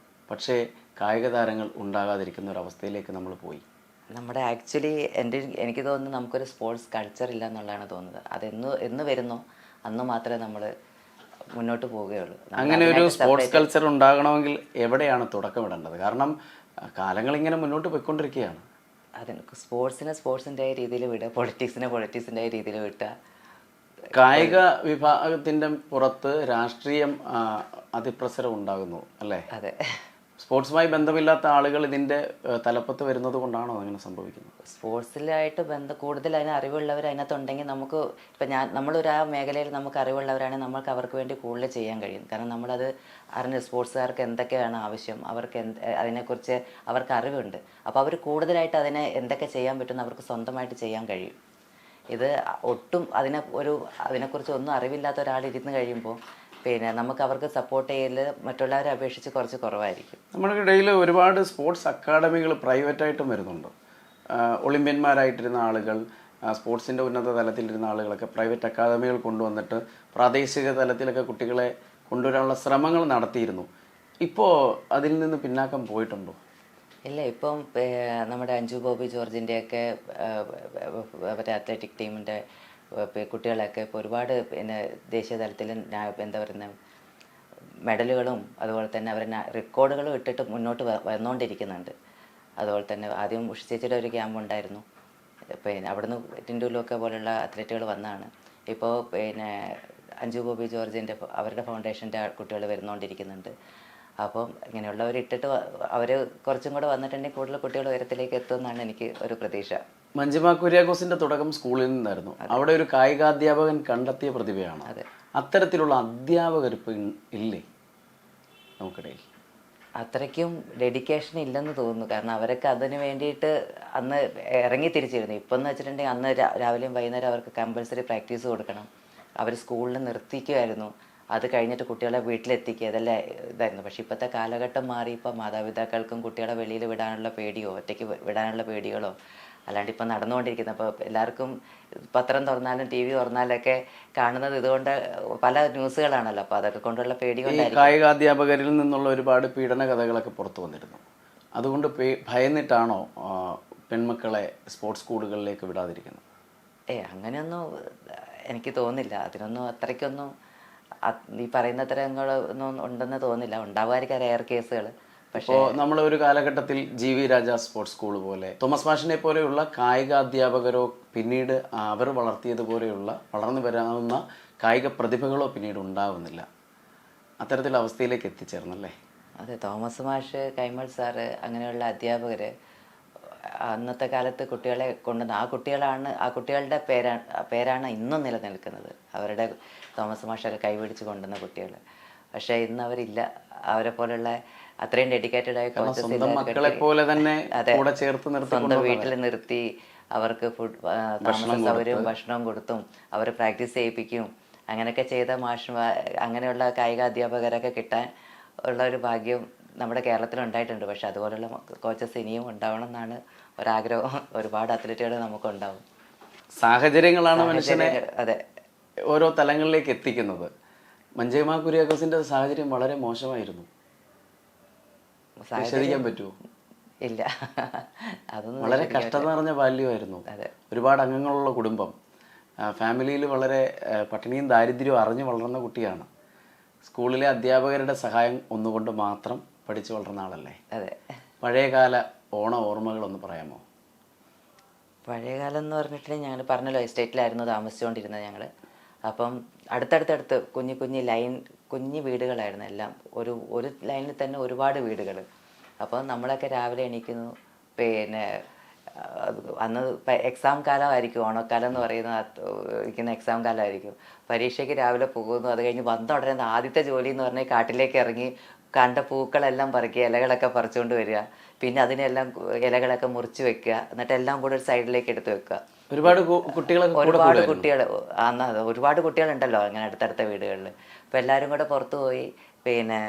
പക്ഷേ കായിക താരങ്ങൾ ഉണ്ടാകാതിരിക്കുന്ന ഒരു അവസ്ഥയിലേക്ക് നമ്മൾ പോയി. നമ്മുടെ ആക്ച്വലി എനിക്ക് തോന്നുന്നു നമുക്കൊരു സ്പോർട്സ് കൾച്ചർ ഇല്ല എന്നുള്ളതാണ് തോന്നുന്നത്. എന്ന് വരുന്നോ അന്ന് മാത്രമേ നമ്മൾ മുന്നോട്ട് പോവുകയുള്ളൂ. അങ്ങനെ ഒരു സ്പോർട്സ് കൾച്ചർ ഉണ്ടാകണമെങ്കിൽ എവിടെയാണ് തുടക്കമിടേണ്ടത്? കാരണം കാലങ്ങളിങ്ങനെ മുന്നോട്ട് പോയിക്കൊണ്ടിരിക്കുകയാണ്. അതിന് സ്പോർട്സിൻ്റെ രീതിയിൽ വിടുക, പൊളിറ്റിക്സിൻ്റെ രീതിയിൽ വിട്ടുക. കായിക വിഭാഗത്തിൻ്റെ പുറത്ത് രാഷ്ട്രീയം അതിപ്രസരം ഉണ്ടാകുന്നു അല്ലേ? അതെ. സ്പോർട്സുമായി ബന്ധമില്ലാത്ത ആളുകൾ ഇതിൻ്റെ തലപ്പത്ത് വരുന്നത് കൊണ്ടാണോ അങ്ങനെ സംഭവിക്കുന്നത്? സ്പോർട്സിലായിട്ട് കൂടുതൽ അതിന് അറിവുള്ളവർ അതിനകത്തുണ്ടെങ്കിൽ നമുക്ക് ഇപ്പം നമ്മളൊരു ആ മേഖലയിൽ നമുക്ക് അറിവുള്ളവരാണെങ്കിൽ നമുക്ക് അവർക്ക് വേണ്ടി കൂടുതൽ ചെയ്യാൻ കഴിയും. കാരണം നമ്മളത് സ്പോർട്സുകാർക്ക് എന്തൊക്കെയാണ് ആവശ്യം, അവർക്ക് അതിനെക്കുറിച്ച് അവർക്ക് അറിവുണ്ട്. അപ്പോൾ അവർ കൂടുതലായിട്ട് എന്തൊക്കെ ചെയ്യാൻ പറ്റുമെന്ന് അവർക്ക് സ്വന്തമായിട്ട് ചെയ്യാൻ കഴിയും. ഇത് ഒട്ടും അതിനെക്കുറിച്ച് ഒന്നും അറിവില്ലാത്ത ഒരാൾ ഇരുന്ന് കഴിയുമ്പോൾ നമുക്ക് അവർക്ക് സപ്പോർട്ട് ചെയ്യൽ മറ്റുള്ളവരെ അപേക്ഷിച്ച് കുറച്ച് കുറവായിരിക്കും. നമ്മുടെ ഇടയിൽ ഒരുപാട് സ്പോർട്സ് അക്കാഡമികൾ പ്രൈവറ്റായിട്ടും വരുന്നുണ്ട്. ഒളിമ്പ്യന്മാരായിട്ടിരുന്ന ആളുകൾ, സ്പോർട്സിൻ്റെ ഉന്നത തലത്തിലിരുന്ന ആളുകളൊക്കെ പ്രൈവറ്റ് അക്കാദമികൾ കൊണ്ടുവന്നിട്ട് പ്രാദേശിക തലത്തിലൊക്കെ കുട്ടികളെ കൊണ്ടുവരാനുള്ള ശ്രമങ്ങൾ നടത്തിയിരുന്നു. ഇപ്പോൾ അതിൽ നിന്ന് പിന്നാക്കം പോയിട്ടുണ്ടോ? ഇല്ല, ഇപ്പം നമ്മുടെ അഞ്ജു ബോബി ജോർജിൻ്റെയൊക്കെ അത്ലറ്റിക് ടീമിൻ്റെ കുട്ടികളൊക്കെ ഇപ്പോൾ ഒരുപാട് ദേശീയ തലത്തിൽ എന്താ പറയുന്നത് മെഡലുകളും അതുപോലെ തന്നെ അവർ റെക്കോർഡുകളും ഇട്ടിട്ട് മുന്നോട്ട് വന്നുകൊണ്ടിരിക്കുന്നുണ്ട്. അതുപോലെ തന്നെ ആദ്യം ഉഷ ചേച്ചിയുടെ ഒരു ക്യാമ്പ് ഉണ്ടായിരുന്നു. അവിടുന്ന് ടിൻഡുലൊക്കെ പോലുള്ള അത്ലറ്റുകൾ വന്നതാണ്. ഇപ്പോൾ അഞ്ജു ബോബി ജോർജിൻ്റെ അവരുടെ ഫൗണ്ടേഷൻ്റെ കുട്ടികൾ വരുന്നുകൊണ്ടിരിക്കുന്നുണ്ട്. അപ്പം ഇങ്ങനെയുള്ളവർ ഇട്ടിട്ട് അവർ കുറച്ചും കൂടെ വന്നിട്ടുണ്ടെങ്കിൽ കൂടുതൽ കുട്ടികൾ ഉയരത്തിലേക്ക് എത്തുമെന്നാണ് എനിക്ക് ഒരു പ്രതീക്ഷ. മഞ്ജിമ കുര്യാക്കോസിന്റെ തുടക്കം സ്കൂളിൽ നിന്നായിരുന്നു. അവിടെ ഒരു കായികാധ്യാപകൻ കണ്ടെത്തിയ പ്രതിഭയാണ്. അത്തരത്തിലുള്ള അധ്യാപകർ ഇപ്പം ഇല്ലേ നമുക്കിടയിൽ? അത്രയ്ക്കും ഡെഡിക്കേഷൻ ഇല്ലെന്ന് തോന്നുന്നു. കാരണം അവരൊക്കെ അതിന് വേണ്ടിയിട്ട് അന്ന് ഇറങ്ങി തിരിച്ചിരുന്നു. ഇപ്പം എന്ന് വെച്ചിട്ടുണ്ടെങ്കിൽ അന്ന് രാവിലെയും വൈകുന്നേരം അവർക്ക് കമ്പൽസറി പ്രാക്ടീസ് കൊടുക്കണം. അവർ സ്കൂളിൽ നിർത്തിക്കുമായിരുന്നു. അത് കഴിഞ്ഞിട്ട് കുട്ടികളെ വീട്ടിലെത്തിക്കുക, ഇതെല്ലാം ഇതായിരുന്നു. പക്ഷേ ഇപ്പോഴത്തെ കാലഘട്ടം മാറി. ഇപ്പം മാതാപിതാക്കൾക്കും കുട്ടികളെ വെളിയിൽ വിടാനുള്ള പേടിയോ ഒറ്റയ്ക്ക് വിടാനുള്ള പേടികളോ അല്ലാണ്ട് ഇപ്പം നടന്നുകൊണ്ടിരിക്കുന്നത്. അപ്പോൾ എല്ലാവർക്കും പത്രം തുറന്നാലും ടി വി തുറന്നാലൊക്കെ കാണുന്നത് ഇതുകൊണ്ട് പല ന്യൂസുകളാണല്ലോ. അപ്പോൾ അതൊക്കെ കൊണ്ടുള്ള പേടി ഈ കൊണ്ടായിരിക്കും. കായികാധ്യാപകരിൽ നിന്നുള്ള ഒരുപാട് പീഡന കഥകളൊക്കെ പുറത്തു വന്നിരുന്നു. അതുകൊണ്ട് ഭയന്നിട്ടാണോ പെൺമക്കളെ സ്പോർട്സ് സ്കൂളുകളിലേക്ക് വിടാതിരിക്കുന്നത്? അങ്ങനെയൊന്നും എനിക്ക് തോന്നില്ല. അതിനൊന്നും അത്രയ്ക്കൊന്നും ഈ പറയുന്ന തരങ്ങളൊന്നും ഉണ്ടെന്ന് തോന്നില്ല. ഉണ്ടാവുമായിരിക്കും റെയർ കേസുകൾ. പക്ഷേ ഇപ്പോൾ നമ്മൾ ഒരു കാലഘട്ടത്തിൽ GV രാജ സ്പോർട്സ് സ്കൂൾ പോലെ തോമസ് മാഷിനെ പോലെയുള്ള കായികാധ്യാപകരോ പിന്നീട് അവർ വളർത്തിയതുപോലെയുള്ള വളർന്നു വരാവുന്ന കായിക പ്രതിഭകളോ പിന്നീട് ഉണ്ടാവുന്നില്ല. അത്തരത്തിലുള്ള അവസ്ഥയിലേക്ക് എത്തിച്ചേർന്നല്ലേ? അതെ, തോമസ് മാഷ്, കൈമൾ സാറ്, അങ്ങനെയുള്ള അധ്യാപകർ അന്നത്തെ കാലത്ത് കുട്ടികളെ കൊണ്ടുവന്ന് ആ കുട്ടികളുടെ പേരാണ് ഇന്നും നിലനിൽക്കുന്നത്. അവരുടെ തോമസ് മാഷൊക്കെ കൈപിടിച്ച് കൊണ്ടുവന്ന കുട്ടികൾ. പക്ഷേ ഇന്ന് അവരില്ല. അവരെ പോലുള്ള അത്രയും ഡെഡിക്കേറ്റഡ് ആയ സ്വന്തം മക്കളെ പോലെ തന്നെ കൂടെ ചേർത്ത് നിർത്തി സ്വന്തം വീട്ടിൽ നിർത്തി അവർക്ക് താമസ സൗകര്യവും ഭക്ഷണവും കൊടുത്തും അവരെ പ്രാക്ടീസ് ചെയ്യിപ്പിക്കും. അങ്ങനെയൊക്കെ ചെയ്ത അങ്ങനെയുള്ള കായിക അധ്യാപകരൊക്കെ കിട്ടാൻ ഉള്ള ഒരു ഭാഗ്യം നമ്മുടെ കേരളത്തിൽ ഉണ്ടായിട്ടുണ്ട്. പക്ഷെ അതുപോലുള്ള കോച്ചസ് ഇനിയും ഉണ്ടാവണം എന്നാണ് ഒരാഗ്രഹം. ഒരുപാട് അത്ലറ്റുകൾ നമുക്കുണ്ടാവും. സാഹചര്യങ്ങളാണ് മനുഷ്യനെ അതെ ഓരോ തലങ്ങളിലേക്ക് എത്തിക്കുന്നത്. മഞ്ജുമ കുര്യാക്കോസിന്റെ സാഹചര്യം വളരെ മോശമായിരുന്നു. വിശദിക്കാൻ പറ്റുമോ? ഇല്ല, അതൊന്നും വളരെ കഷ്ടത നിറഞ്ഞ ബാല്യമായിരുന്നു. ഒരുപാട് അംഗങ്ങളുള്ള കുടുംബം, ഫാമിലിയിൽ വളരെ പട്ടിണിയും ദാരിദ്ര്യവും അറിഞ്ഞു വളർന്ന കുട്ടിയാണ്. സ്കൂളിലെ അധ്യാപകരുടെ സഹായം ഒന്നുകൊണ്ട് മാത്രം പഠിച്ചു വളർന്ന ആളല്ലേ? അതെ. പഴയകാല ഓർമ്മകളൊന്ന് പറയാമോ? പഴയകാലം എന്ന് പറഞ്ഞിട്ടുണ്ടെങ്കിൽ ഞങ്ങൾ പറഞ്ഞല്ലോ എസ്റ്റേറ്റിലായിരുന്നു താമസിച്ചുകൊണ്ടിരുന്നത് ഞങ്ങൾ. അപ്പം അടുത്തടുത്തടുത്ത് കുഞ്ഞു വീടുകളായിരുന്നു എല്ലാം. ഒരു ലൈനിൽ തന്നെ ഒരുപാട് വീടുകൾ. അപ്പോൾ നമ്മളൊക്കെ രാവിലെ എണീക്കുന്നു. പിന്നെ അന്ന് എക്സാം കാലമായിരിക്കും, ഓണക്കാലം എന്ന് പറയുന്ന എക്സാം കാലമായിരിക്കും. പരീക്ഷയ്ക്ക് രാവിലെ പോകുന്നു. അത് കഴിഞ്ഞ് വന്ന ഉടനെ ആദ്യത്തെ ജോലി എന്ന് പറഞ്ഞാൽ കാട്ടിലേക്ക് ഇറങ്ങി കണ്ട പൂക്കളെല്ലാം പറിക്കുക, ഇലകളൊക്കെ പറിച്ചുകൊണ്ട് വരിക. പിന്നെ അതിനെല്ലാം ഇലകളൊക്കെ മുറിച്ച് വെക്കുക. എന്നിട്ട് എല്ലാം കൂടെ ഒരു സൈഡിലേക്ക് എടുത്ത് വെക്കുക. ഒരുപാട് കുട്ടികളുണ്ടല്ലോ അങ്ങനെ അടുത്തടുത്ത വീടുകളിൽ. അപ്പോൾ എല്ലാവരും കൂടെ പുറത്തു പോയി പിന്നെ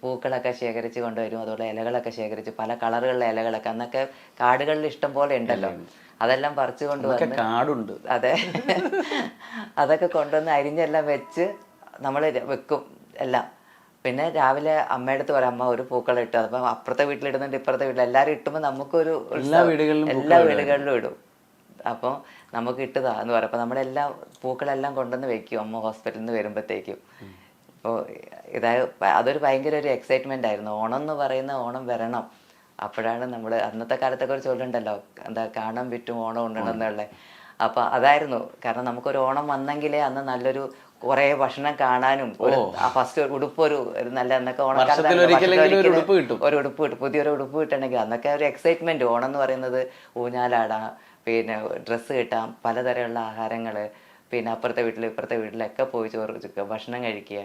പൂക്കളൊക്കെ ശേഖരിച്ച് കൊണ്ടുവരും. അതുപോലെ ഇലകളൊക്കെ ശേഖരിച്ച് പല കളറുകളിലെ ഇലകളൊക്കെ അന്നൊക്കെ കാടുകളിൽ ഇഷ്ടം പോലെ ഉണ്ടല്ലോ. അതെല്ലാം പറിച്ചു കൊണ്ടുവന്ന് കാടുണ്ട്. അതെ, അതൊക്കെ കൊണ്ടുവന്ന് അരിഞ്ഞെല്ലാം വെച്ച് നമ്മൾ വെക്കും എല്ലാം. പിന്നെ രാവിലെ അമ്മയുടെ അടുത്ത് പറയാം, അമ്മ ഒരു പൂക്കളം ഇട്ടു. അപ്പം അപ്പുറത്തെ വീട്ടിലിടുന്നുണ്ട്, ഇപ്പുറത്തെ വീട്ടിൽ എല്ലാവരും ഇട്ടുമ്പോൾ നമുക്കൊരു എല്ലാ വീടുകളിലും ഇടും. അപ്പോൾ നമുക്ക് ഇട്ടതാ എന്ന് പറയും. അപ്പോൾ നമ്മളെല്ലാം പൂക്കളെല്ലാം കൊണ്ടുവന്ന് വെക്കും അമ്മ ഹോസ്പിറ്റലിൽ നിന്ന് വരുമ്പോഴത്തേക്കും. അപ്പോൾ അതൊരു ഭയങ്കര ഒരു എക്സൈറ്റ്മെൻ്റ് ആയിരുന്നു. ഓണം എന്ന് പറയുന്ന ഓണം വരണം. അപ്പോഴാണ് നമ്മൾ അന്നത്തെ കാലത്തൊക്കെ ഒരു ചൊല്ലുണ്ടല്ലോ, കാണാൻ പറ്റും ഓണം ഉണ്ടണം എന്നുള്ളത്. അപ്പോൾ അതായിരുന്നു. കാരണം നമുക്കൊരു ഓണം വന്നെങ്കിലേ അന്ന് നല്ലൊരു കുറേ ഭക്ഷണം കാണാനും ഫസ്റ്റ് ഉടുപ്പ് ഒരു നല്ല എന്നൊക്കെ ഓണക്കാലത്ത് ഒരു ഉടുപ്പ് കിട്ടും, പുതിയൊരു ഉടുപ്പ് കിട്ടണമെങ്കിൽ അന്നൊക്കെ ഒരു എക്സൈറ്റ്മെൻറ്റ്. ഓണം എന്ന് പറയുന്നത് ഊഞ്ഞാലാടാം, പിന്നെ ഡ്രസ്സ് കിട്ടാം, പലതരമുള്ള ആഹാരങ്ങൾ, പിന്നെ അപ്പുറത്തെ ഇപ്പുറത്തെ വീട്ടിലൊക്കെ പോയി ഭക്ഷണം കഴിക്കുക,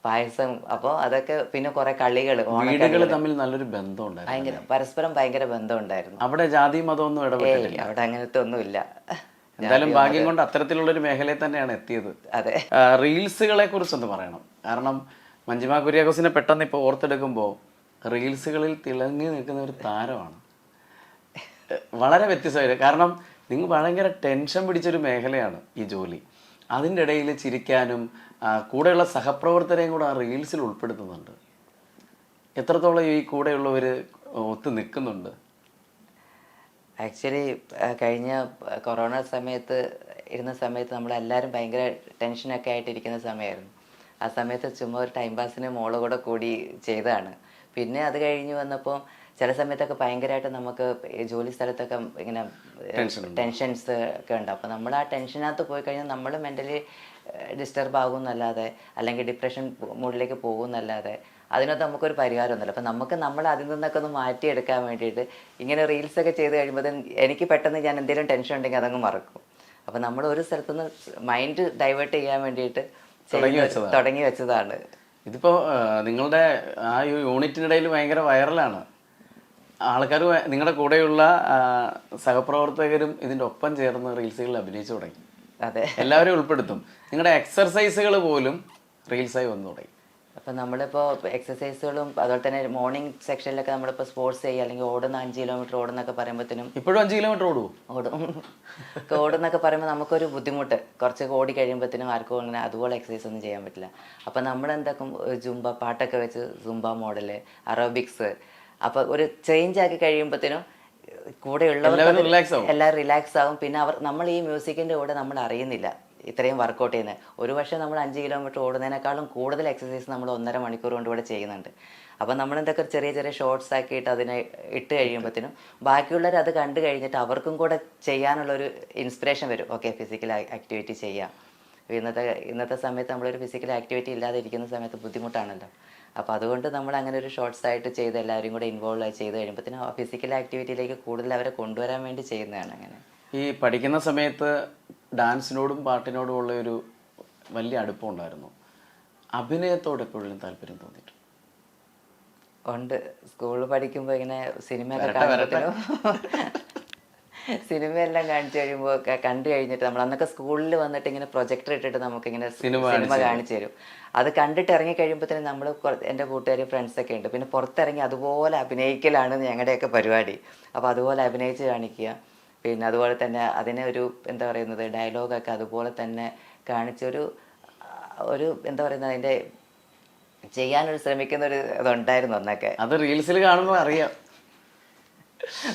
പായസം. അപ്പോൾ അതൊക്കെ പിന്നെ കുറെ കളികൾ, വീടുകൾ തമ്മിൽ നല്ലൊരു ബന്ധമുണ്ടായിരുന്നു. പരസ്പരം ഭയങ്കര ബന്ധമുണ്ടായിരുന്നു. അവിടെ ജാതി മതമൊന്നും ഇടപെട്ടില്ല. അവിടെ അങ്ങനത്തെ ഒന്നുമില്ല. എന്തായാലും ഭാഗ്യം കൊണ്ട് അത്തരത്തിലുള്ളൊരു മേഖലയിൽ തന്നെയാണ് എത്തിയത്. അതെ. റീൽസുകളെ കുറിച്ചൊന്ന് പറയണം. കാരണം മഞ്ജുമ കുര്യാക്കോസിനെ പെട്ടെന്ന് ഇപ്പോൾ ഓർത്തെടുക്കുമ്പോൾ റീൽസുകളിൽ തിളങ്ങി നിൽക്കുന്ന ഒരു താരമാണ്. വളരെ വ്യത്യസ്തമായിട്ട്. കാരണം നിങ്ങൾ ഭയങ്കര ടെൻഷൻ പിടിച്ചൊരു മേഖലയാണ് ഈ ജോലി. അതിൻ്റെ ഇടയിൽ ചിരിക്കാനും കൂടെയുള്ള സഹപ്രവർത്തകരെയും കൂടെ ആ റീൽസിൽ ഉൾപ്പെടുത്തുന്നുണ്ട്. എത്രത്തോളം ഈ കൂടെയുള്ളവർ ഒത്തു നിൽക്കുന്നുണ്ട്? ആക്ച്വലി കഴിഞ്ഞ കൊറോണ ഇരുന്ന സമയത്ത് നമ്മളെല്ലാവരും ഭയങ്കര ടെൻഷനൊക്കെ ആയിട്ടിരിക്കുന്ന സമയമായിരുന്നു. ആ സമയത്ത് ചുമ്മാ ഒരു ടൈം പാസിന് മോള് കൂടെ കൂടി ചെയ്തതാണ്. പിന്നെ അത് കഴിഞ്ഞ് വന്നപ്പോൾ ചില സമയത്തൊക്കെ ഭയങ്കരമായിട്ട് നമുക്ക് ജോലി സ്ഥലത്തൊക്കെ ഇങ്ങനെ ടെൻഷൻസ് ഒക്കെ ഉണ്ട്. അപ്പോൾ നമ്മൾ ആ ടെൻഷനകത്ത് പോയി കഴിഞ്ഞാൽ നമ്മൾ മെൻ്റലി ഡിസ്റ്റർബ് ആകുമെന്നല്ലാതെ, അല്ലെങ്കിൽ ഡിപ്രഷൻ മൂഡിലേക്ക് പോകുമെന്നല്ലാതെ അതിനകത്ത് നമുക്കൊരു പരിഹാരമൊന്നുമില്ല. അപ്പം നമ്മൾ അതിൽ നിന്നൊക്കെ ഒന്ന് മാറ്റിയെടുക്കാൻ വേണ്ടിയിട്ട് ഇങ്ങനെ റീൽസൊക്കെ ചെയ്ത് കഴിയുമ്പോൾ എനിക്ക് പെട്ടെന്ന് ഞാൻ എന്തെങ്കിലും ടെൻഷൻ ഉണ്ടെങ്കിൽ അതങ്ങ് മറക്കും. അപ്പം നമ്മൾ ഒരു സ്ഥലത്തുനിന്ന് മൈൻഡ് ഡൈവേർട്ട് ചെയ്യാൻ വേണ്ടിയിട്ട് തുടങ്ങി വെച്ചതാണ്. ഇതിപ്പോൾ നിങ്ങളുടെ ആ യൂണിറ്റിനിടയിൽ ഭയങ്കര വൈറലാണ്. ആൾക്കാർ നിങ്ങളുടെ കൂടെയുള്ള സഹപ്രവർത്തകരും ഇതിൻ്റെ ഒപ്പം ചേർന്ന് റീൽസുകളിൽ അഭിനയിച്ചു തുടങ്ങി. അതെ, എല്ലാവരും ഉൾപ്പെടുത്തും. നിങ്ങളുടെ എക്സർസൈസുകൾ പോലും റീൽസായി വന്നു തുടങ്ങി. അപ്പം നമ്മളിപ്പോൾ എക്സസൈസുകളും അതുപോലെ തന്നെ മോർണിംഗ് സെക്ഷനിലൊക്കെ നമ്മളിപ്പോൾ സ്പോർട്സ് ചെയ്യുക അല്ലെങ്കിൽ ഓടുന്ന 5 കിലോമീറ്റർ ഓടുന്നൊക്കെ പറയുമ്പോഴത്തേനും ഇപ്പോഴും 5 കിലോമീറ്റർ ഓടുമോ? ഓടും. ഓടുന്നൊക്കെ പറയുമ്പോൾ നമുക്കൊരു ബുദ്ധിമുട്ട്, കുറച്ച് ഓടി കഴിയുമ്പോഴത്തേനും ആർക്കും അങ്ങനെ അതുപോലെ എക്സസൈസ് ഒന്നും ചെയ്യാൻ പറ്റില്ല. അപ്പം നമ്മളെന്താക്കും ജുംബ പാട്ടൊക്കെ വെച്ച് ജുംബ മോഡല്, അറോബിക്സ്, അപ്പോൾ ഒരു ചേഞ്ച് ആക്കി കഴിയുമ്പോഴത്തേനും കൂടെ ഉള്ളവർ എല്ലാവരും റിലാക്സ് ആവും. പിന്നെ നമ്മൾ ഈ മ്യൂസിക്കിൻ്റെ കൂടെ നമ്മൾ അറിയുന്നില്ല ഇത്രയും വർക്കൗട്ട് ചെയ്യുന്നത്. ഒരു പക്ഷേ നമ്മൾ 5 കിലോമീറ്റർ ഓടുന്നതിനേക്കാളും കൂടുതൽ എക്സസൈസ് നമ്മൾ 1.5 മണിക്കൂർ കൊണ്ട് ഇവിടെ ചെയ്യുന്നുണ്ട്. അപ്പം നമ്മളെന്തൊക്കെ ചെറിയ ചെറിയ ഷോർട്സ് ആക്കിയിട്ട് അതിനെ ഇട്ട് കഴിയുമ്പോഴത്തേനും ബാക്കിയുള്ളവർ അത് കണ്ടു കഴിഞ്ഞിട്ട് അവർക്കും കൂടെ ചെയ്യാനുള്ളൊരു ഇൻസ്പിറേഷൻ വരും. ഓക്കെ, ഫിസിക്കൽ ആക്ടിവിറ്റി ചെയ്യാം. ഇന്നത്തെ സമയത്ത് നമ്മളൊരു ഫിസിക്കൽ ആക്ടിവിറ്റി ഇല്ലാതെ ഇരിക്കുന്ന സമയത്ത് ബുദ്ധിമുട്ടാണല്ലോ. അപ്പോൾ അതുകൊണ്ട് നമ്മൾ അങ്ങനെ ഒരു ഷോർട്സ് ആയിട്ട് ചെയ്ത് എല്ലാവരും കൂടെ ഇൻവോൾവ് ആയി ചെയ്ത് കഴിയുമ്പോഴത്തേനും ആ ഫിസിക്കൽ ആക്ടിവിറ്റിയിലേക്ക് കൂടുതൽ അവരെ കൊണ്ടുവരാൻ വേണ്ടി ചെയ്യുന്നതാണ്. അങ്ങനെ ഈ പഠിക്കുന്ന സമയത്ത് ഡാൻസിനോടും പാട്ടിനോടും ഉള്ള ഒരു വലിയ അടുപ്പമുണ്ടായിരുന്നു. അഭിനയത്തോട് എപ്പോഴും താല്പര്യം തോന്നിയിട്ടു ഉണ്ട്. സ്കൂളിൽ പഠിക്കുമ്പോൾ ഇങ്ങനെ സിനിമയൊക്കെ കാണുമ്പോഴത്തേനും സിനിമയെല്ലാം കാണിച്ചു കഴിയുമ്പോൾ കണ്ടു കഴിഞ്ഞിട്ട് നമ്മൾ അന്നൊക്കെ സ്കൂളിൽ വന്നിട്ട് ഇങ്ങനെ പ്രൊജക്ടർ ഇട്ടിട്ട് നമുക്കിങ്ങനെ സിനിമ കാണിച്ചു തരും. അത് കണ്ടിട്ട് ഇറങ്ങി കഴിയുമ്പോഴത്തേനും നമ്മൾ എൻ്റെ കൂട്ടുകാർ ഫ്രണ്ട്സൊക്കെ ഉണ്ട്, പിന്നെ പുറത്തിറങ്ങി അതുപോലെ അഭിനയിക്കലാണ് ഞങ്ങളുടെയൊക്കെ പരിപാടി. അപ്പോൾ അതുപോലെ അഭിനയിച്ച് കാണിക്കുക. പിന്നെ അതുപോലെ തന്നെ അതിനെ ഒരു എന്താ പറയുന്നത് ഡയലോഗൊക്കെ അതുപോലെ തന്നെ കാണിച്ചൊരു എന്താ പറയുന്നത് അതിൻ്റെ ചെയ്യാനൊരു ശ്രമിക്കുന്ന ഒരു ഇതുണ്ടായിരുന്നു അന്നൊക്കെ. അത് റീൽസിൽ കാണുമ്പോൾ അറിയാം.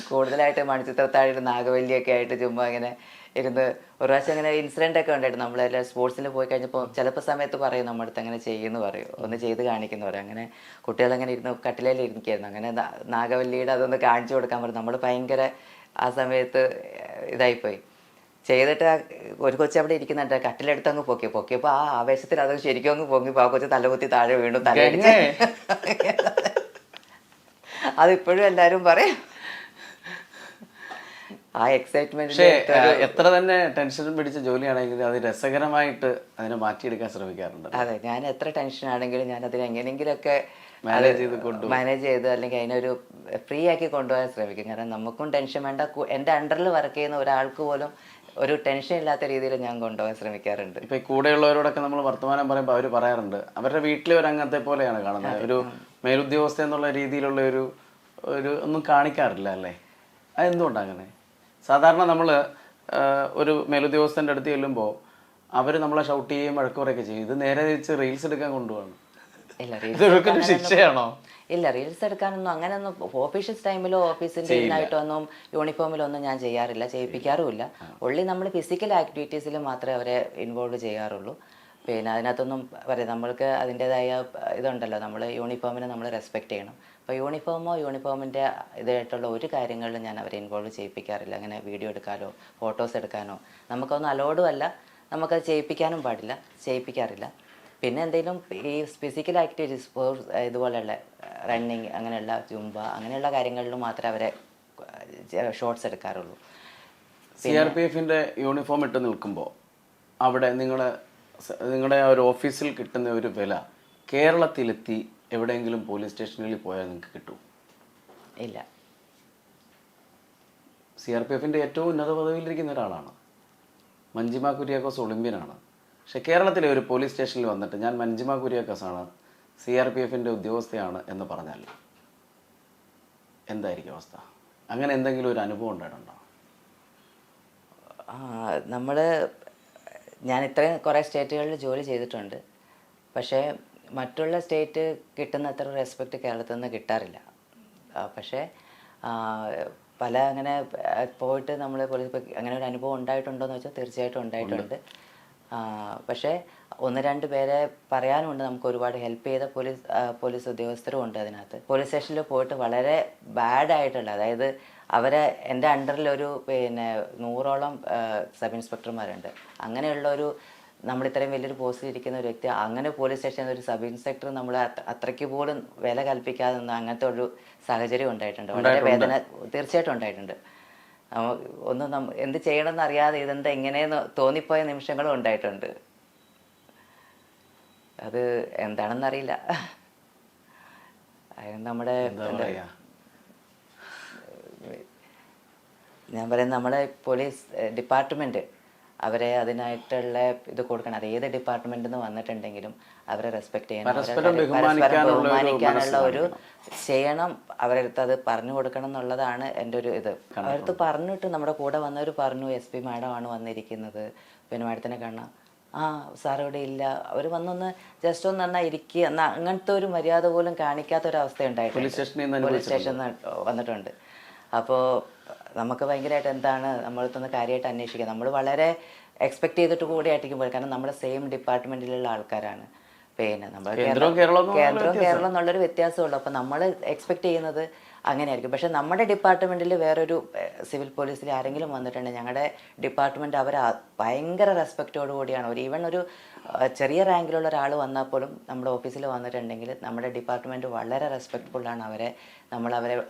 കൂടുതലായിട്ട് മണിച്ചിത്രത്താഴ് നാഗവല്ലിയൊക്കെ ആയിട്ട് ചുമ്മാ ഇങ്ങനെ ഇരുന്ന് ഒരു പ്രാവശ്യം അങ്ങനെ ഇൻസിഡൻ്റ് ഒക്കെ ഉണ്ടായിരുന്നു. നമ്മളെല്ലാം സ്പോർട്സിൽ പോയി കഴിഞ്ഞപ്പോൾ ചിലപ്പോൾ സമയത്ത് പറയും നമ്മുടെ അടുത്ത് അങ്ങനെ ചെയ്യുമെന്ന് പറയും, ഒന്ന് ചെയ്ത് കാണിക്കുന്നു പറയും. അങ്ങനെ കുട്ടികളങ്ങനെ ഇരുന്ന് കട്ടിലയിൽ ഇരിക്കുകയായിരുന്നു. അങ്ങനെ നാഗവല്ലിയുടെ അതൊന്ന് കാണിച്ചു കൊടുക്കാൻ പറയും. നമ്മൾ ഭയങ്കര ആ സമയത്ത് ഇതായിപ്പോയി ചെയ്തിട്ട് ഒരു കൊച്ചു അവിടെ ഇരിക്കുന്നുണ്ട്, കട്ടിലെടുത്ത് അങ്ങ് പൊക്കിയപ്പോൾ ആ ആവേശത്തിൽ അത് ശരിക്കും അങ്ങ് പൊങ്ങിപ്പോൾ ആ കൊച്ചു തലകുത്തി താഴെ വീണു, തലയടിച്ച്. അതിപ്പോഴും എല്ലാവരും പറയും ആ എക്സൈറ്റ്മെന്റ്. എത്ര തന്നെ ടെൻഷൻ പിടിച്ച ജോലിയാണെങ്കിൽ അത് രസകരമായിട്ട് അതിനെ മാറ്റിയെടുക്കാൻ ശ്രമിക്കാറുണ്ട്. അതെ, ഞാൻ എത്ര ടെൻഷൻ ആണെങ്കിലും ഞാൻ അതിനെ എങ്ങനെയെങ്കിലുമൊക്കെ മാനേജ് ചെയ്ത് അല്ലെങ്കിൽ അതിനൊരു ഫ്രീ ആക്കി കൊണ്ടുപോകാൻ ശ്രമിക്കും. കാരണം നമുക്കും ടെൻഷൻ വേണ്ട, എൻ്റെ അണ്ടറിൽ വർക്ക് ചെയ്യുന്ന ഒരാൾക്ക് പോലും ഒരു ടെൻഷൻ ഇല്ലാത്ത രീതിയിൽ ഞാൻ കൊണ്ടുപോകാൻ ശ്രമിക്കാറുണ്ട്. ഇപ്പൊ കൂടെയുള്ളവരോടൊക്കെ നമ്മൾ വർത്തമാനം പറയുമ്പോൾ അവർ പറയാറുണ്ട് അവരുടെ വീട്ടിലെ ഒരു അംഗത്തെ പോലെയാണ് കാണുന്നത്, ഒരു മേലുദ്യോഗസ്ഥ എന്നുള്ള രീതിയിലുള്ള ഒരു ഒന്നും കാണിക്കാറില്ല അല്ലേ? അതെന്തുകൊണ്ടാണ് അങ്ങനെ? സാധാരണ നമ്മൾ ഒരു മേലുദ്യോഗസ്ഥൻ്റെ അടുത്ത് ചെല്ലുമ്പോൾ അവർ നമ്മളെ ഷൗട്ട് ചെയ്യുകയും വഴക്കുറയൊക്കെ ചെയ്യും. ഇത് നേരെ തിരിച്ച് റീൽസ് എടുക്കാൻ കൊണ്ടുപോകണം. ശിക്ഷയാണോ? ഇല്ല, റീൽസ് എടുക്കാനൊന്നും അങ്ങനെയൊന്നും ഓഫീഷ്യൽ ടൈമിലോ ഓഫീസിൻ്റെ ഇതിനായിട്ടോ ഒന്നും യൂണിഫോമിലോ ഒന്നും ഞാൻ ചെയ്യാറില്ല, ചെയ്യിപ്പിക്കാറുമില്ല. ഉള്ളി നമ്മൾ ഫിസിക്കൽ ആക്ടിവിറ്റീസിൽ മാത്രമേ അവരെ ഇൻവോൾവ് ചെയ്യാറുള്ളൂ. പിന്നെ അതിനകത്തൊന്നും പറയാം, നമ്മൾക്ക് അതിൻ്റെതായ ഇതുണ്ടല്ലോ, നമ്മൾ യൂണിഫോമിനെ നമ്മൾ റെസ്പെക്റ്റ് ചെയ്യണം. അപ്പോൾ യൂണിഫോമിൻ്റെ ഇതായിട്ടുള്ള ഒരു കാര്യങ്ങളിലും ഞാൻ അവരെ ഇൻവോൾവ് ചെയ്യിപ്പിക്കാറില്ല. അങ്ങനെ വീഡിയോ എടുക്കാനോ ഫോട്ടോസ് എടുക്കാനോ നമുക്കൊന്നും അലോഡും അല്ല, നമുക്കത് ചെയ്യിപ്പിക്കാനും പാടില്ല, ചെയ്യിപ്പിക്കാറില്ല. പിന്നെ എന്തെങ്കിലും ഈ ഫിസിക്കൽ ആക്ടിവിറ്റീസ് ഇതുപോലെയുള്ള റണ്ണിങ് അങ്ങനെയുള്ള ജുംബ അങ്ങനെയുള്ള കാര്യങ്ങളിലും മാത്രമേ അവരെ ഷോർട്സ് എടുക്കാറുള്ളൂ. CRPFന്റെ യൂണിഫോം ഇട്ട് നിൽക്കുമ്പോൾ അവിടെ നിങ്ങളുടെ ഒരു ഓഫീസിൽ കിട്ടുന്ന ഒരു വില കേരളത്തിലെത്തി എവിടെയെങ്കിലും പോലീസ് സ്റ്റേഷനിൽ പോയാൽ നിങ്ങൾക്ക് കിട്ടും? ഇല്ല. CRPFന്റെ ഏറ്റവും ഉന്നത പദവിയിലിരിക്കുന്ന ഒരാളാണ് മഞ്ജിമ കുര്യാക്കോസ്, ഒളിമ്പ്യനാണ്. പക്ഷെ കേരളത്തിലെ ഒരു പോലീസ് സ്റ്റേഷനിൽ വന്നിട്ട് ഞാൻ മഞ്ജിമ കുര്യാക്കോസാണ്, CRPFന്റെ ഉദ്യോഗസ്ഥയാണ് എന്ന് പറഞ്ഞാൽ എന്തായിരിക്കും അവസ്ഥ? അങ്ങനെ എന്തെങ്കിലും ഒരു അനുഭവം ഉണ്ടായിട്ടുണ്ടോ? ഞാൻ ഇത്രയും കുറേ സ്റ്റേറ്റുകളിൽ ജോലി ചെയ്തിട്ടുണ്ട്. പക്ഷേ മറ്റുള്ള സ്റ്റേറ്റ് കിട്ടുന്ന അത്ര റെസ്പെക്റ്റ് കേരളത്തിൽ നിന്ന് കിട്ടാറില്ല. പക്ഷേ പല അങ്ങനെ പോയിട്ട് നമ്മൾ പോലീസ് അങ്ങനെ ഒരു അനുഭവം ഉണ്ടായിട്ടുണ്ടോ എന്ന് വെച്ചാൽ തീർച്ചയായിട്ടും ഉണ്ടായിട്ടുണ്ട്. പക്ഷേ 1-2 പേരെ പറയാനുണ്ട്. നമുക്ക് ഒരുപാട് ഹെൽപ്പ് ചെയ്ത പോലീസ് ഉദ്യോഗസ്ഥരും ഉണ്ട് അതിനകത്ത്. പോലീസ് സ്റ്റേഷനിൽ പോയിട്ട് വളരെ ബാഡായിട്ടുള്ള, അതായത് അവരെ എൻ്റെ അണ്ടറിൽ ഒരു 100ഓളം സബ് ഇൻസ്പെക്ടർമാരുണ്ട്. അങ്ങനെയുള്ള നമ്മൾ ഇത്രയും വലിയൊരു പോസ്റ്റിൽ ഇരിക്കുന്ന ഒരു വ്യക്തി അങ്ങനെ പോലീസ് സ്റ്റേഷനിൽ ഒരു സബ് ഇൻസ്പെക്ടർ നമ്മൾ അത്രയ്ക്ക് പോലും വില കൽപ്പിക്കാതെ അങ്ങനത്തെ ഒരു സാഹചര്യം ഉണ്ടായിട്ടുണ്ട്. വളരെ വേദന തീർച്ചയായിട്ടും ഉണ്ടായിട്ടുണ്ട്. ഒന്നും എന്ത് ചെയ്യണമെന്ന് അറിയാതെ ഇതെന്താ ഇങ്ങനെയെന്ന് തോന്നിപ്പോയ നിമിഷങ്ങളും ഉണ്ടായിട്ടുണ്ട്. അത് എന്താണെന്നറിയില്ല. അതിന് നമ്മുടെ എന്താ പറയാ, ഞാൻ പറയുന്നത് നമ്മളെ പോലീസ് ഡിപ്പാർട്ട്മെൻറ്റ് അവരെ അതിനായിട്ടുള്ള ഇത് കൊടുക്കണം. അത് ഏത് ഡിപ്പാർട്ട്മെൻറ്റിൽ നിന്ന് വന്നിട്ടുണ്ടെങ്കിലും അവരെ റെസ്പെക്ട് ചെയ്യണം, പരസ്പരം പരസ്പരം ബഹുമാനിക്കാനുള്ള ഒരു ബഹുമാനിക്കാനുള്ള മനസ്സ് ഒരു ചെയ്യണം. അവരടുത്ത് അത് പറഞ്ഞു കൊടുക്കണം എന്നുള്ളതാണ് എൻ്റെ ഒരു ഇത്. അവരടുത്ത് പറഞ്ഞിട്ട് നമ്മുടെ കൂടെ വന്നവർ പറഞ്ഞു SP മാഡമാണ് വന്നിരിക്കുന്നത്, പിന്നെ മാഡത്തിനെ കാണാം. ആ സാർ ഇവിടെ ഇല്ല. അവർ വന്നൊന്ന് ജസ്റ്റ് ഒന്ന് നന്നായി ഇരിക്കുക എന്നാൽ അങ്ങനത്തെ ഒരു മര്യാദ പോലും കാണിക്കാത്തൊരവസ്ഥ ഉണ്ടായിട്ടുണ്ട്. പോലീസ് സ്റ്റേഷനിൽ വന്നിട്ടുണ്ട്. അപ്പോൾ നമുക്ക് ഭയങ്കരമായിട്ട് എന്താണ് നമ്മളടുത്തൊന്ന് കാര്യമായിട്ട് അന്വേഷിക്കുക. നമ്മൾ വളരെ എക്സ്പെക്ട് ചെയ്തിട്ട് കൂടി ആയിരിക്കും പോയി, കാരണം നമ്മുടെ സെയിം ഡിപ്പാർട്ട്മെൻറ്റിലുള്ള ആൾക്കാരാണ്. പിന്നെ നമ്മൾ കേന്ദ്രവും കേരളം എന്നുള്ളൊരു വ്യത്യാസമുള്ളൂ. അപ്പോൾ നമ്മൾ എക്സ്പെക്ട് ചെയ്യുന്നത് അങ്ങനെയായിരിക്കും. പക്ഷേ നമ്മുടെ ഡിപ്പാർട്ട്മെൻറ്റിൽ വേറൊരു സിവിൽ പോലീസിൽ ആരെങ്കിലും വന്നിട്ടുണ്ടെങ്കിൽ ഞങ്ങളുടെ ഡിപ്പാർട്ട്മെൻറ്റ് അവർ ഭയങ്കര റെസ്പെക്റ്റോടു കൂടിയാണ്. ഈവൻ ഒരു ചെറിയ റാങ്കിലുള്ള ഒരാൾ വന്നാൽ പോലും നമ്മുടെ ഓഫീസിൽ വന്നിട്ടുണ്ടെങ്കിൽ നമ്മുടെ ഡിപ്പാർട്ട്മെൻറ്റ് വളരെ റെസ്പെക്റ്റ്ഫുള്ളാണ്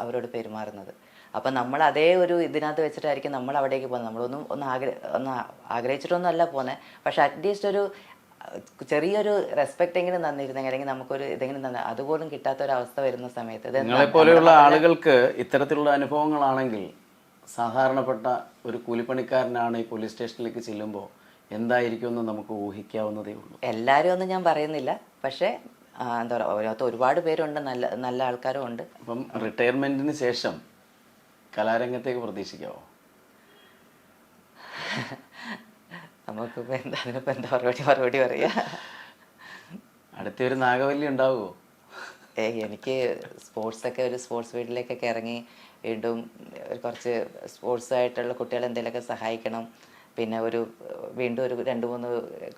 അവരോട് പെരുമാറുന്നത്. അപ്പം നമ്മൾ അതേ ഒരു ഇതിനകത്ത് വെച്ചിട്ടായിരിക്കും നമ്മൾ അവിടേക്ക് പോകുന്നത്. നമ്മളൊന്നും ആഗ്രഹിച്ചിട്ടൊന്നും അല്ല പോകുന്നത്. പക്ഷെ അറ്റ്ലീസ്റ്റ് ഒരു ചെറിയൊരു റെസ്പെക്റ്റ് എങ്കിലും തന്നിരുന്നെങ്കിൽ, അല്ലെങ്കിൽ നമുക്കൊരു ഇതെങ്കിലും അതുപോലും കിട്ടാത്തൊരവസ്ഥ വരുന്ന സമയത്ത് നിങ്ങളെപ്പോലെയുള്ള ആളുകൾക്ക് ഇത്തരത്തിലുള്ള അനുഭവങ്ങളാണെങ്കിൽ സാധാരണപ്പെട്ട ഒരു കൂലിപ്പണിക്കാരനാണ് ഈ പോലീസ് സ്റ്റേഷനിലേക്ക് ചെല്ലുമ്പോൾ എന്തായിരിക്കുമെന്ന് നമുക്ക് ഊഹിക്കാവുന്നതേ ഉള്ളൂ. എല്ലാവരും ഒന്നും ഞാൻ പറയുന്നില്ല, പക്ഷേ എന്താ പറയുക, അതിനകത്ത് ഒരുപാട് പേരുണ്ട്, നല്ല നല്ല ആൾക്കാരും ഉണ്ട്. അപ്പം റിട്ടയർമെൻറ്റിന് ശേഷം കലാരംഗത്തേക്ക് പ്രതീക്ഷിക്കാവോ? നമുക്കിപ്പോൾ അതിനിപ്പോൾ എന്താ മറുപടി പറയുക? അടുത്തൊരു നാഗവല്ലി ഉണ്ടാവുമോ? എനിക്ക് സ്പോർട്സ് ഫീൽഡിലേക്കൊക്കെ ഇറങ്ങി വീണ്ടും കുറച്ച് സ്പോർട്സായിട്ടുള്ള കുട്ടികളെ എന്തെങ്കിലുമൊക്കെ സഹായിക്കണം. പിന്നെ വീണ്ടും ഒരു 2-3